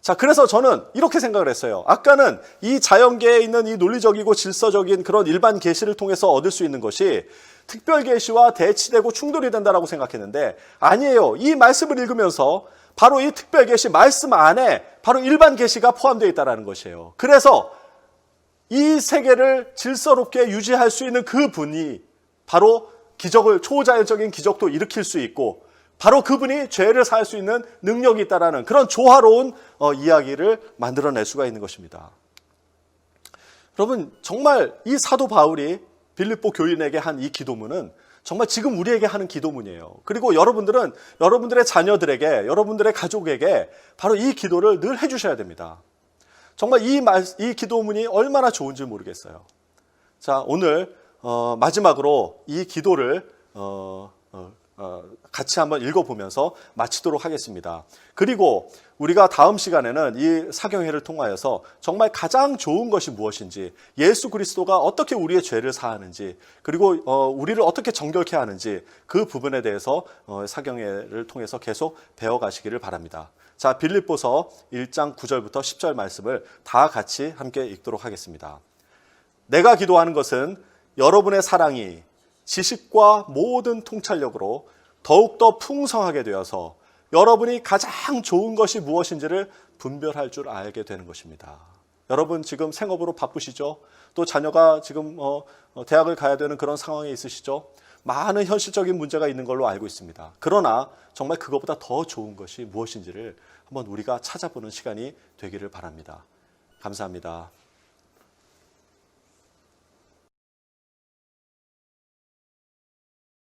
자, 그래서 저는 이렇게 생각을 했어요. 아까는 이 자연계에 있는 이 논리적이고 질서적인 그런 일반 계시를 통해서 얻을 수 있는 것이 특별 계시와 대치되고 충돌이 된다라고 생각했는데 아니에요. 이 말씀을 읽으면서 바로 이 특별 계시 말씀 안에 바로 일반 계시가 포함되어 있다는 것이에요. 그래서 이 세계를 질서롭게 유지할 수 있는 그 분이 바로 기적을, 초자연적인 기적도 일으킬 수 있고 바로 그분이 죄를 사할 수 있는 능력이 있다는 그런 조화로운 이야기를 만들어낼 수가 있는 것입니다. 여러분, 정말 이 사도 바울이 빌립보 교인에게 한 이 기도문은 정말 지금 우리에게 하는 기도문이에요. 그리고 여러분들은 여러분들의 자녀들에게, 여러분들의 가족에게 바로 이 기도를 늘 해주셔야 됩니다. 정말 이 기도문이 얼마나 좋은지 모르겠어요. 자, 오늘 마지막으로 이 기도를 같이 한번 읽어보면서 마치도록 하겠습니다. 그리고 우리가 다음 시간에는 이 사경회를 통하여서 정말 가장 좋은 것이 무엇인지, 예수 그리스도가 어떻게 우리의 죄를 사하는지, 그리고 우리를 어떻게 정결케 하는지 그 부분에 대해서 사경회를 통해서 계속 배워가시기를 바랍니다. 자, 빌립보서 1장 9절부터 10절 말씀을 다 같이 함께 읽도록 하겠습니다. 내가 기도하는 것은 여러분의 사랑이 지식과 모든 통찰력으로 더욱더 풍성하게 되어서 여러분이 가장 좋은 것이 무엇인지를 분별할 줄 알게 되는 것입니다. 여러분 지금 생업으로 바쁘시죠? 또 자녀가 지금 대학을 가야 되는 그런 상황에 있으시죠? 많은 현실적인 문제가 있는 걸로 알고 있습니다. 그러나 정말 그것보다 더 좋은 것이 무엇인지를 한번 우리가 찾아보는 시간이 되기를 바랍니다. 감사합니다.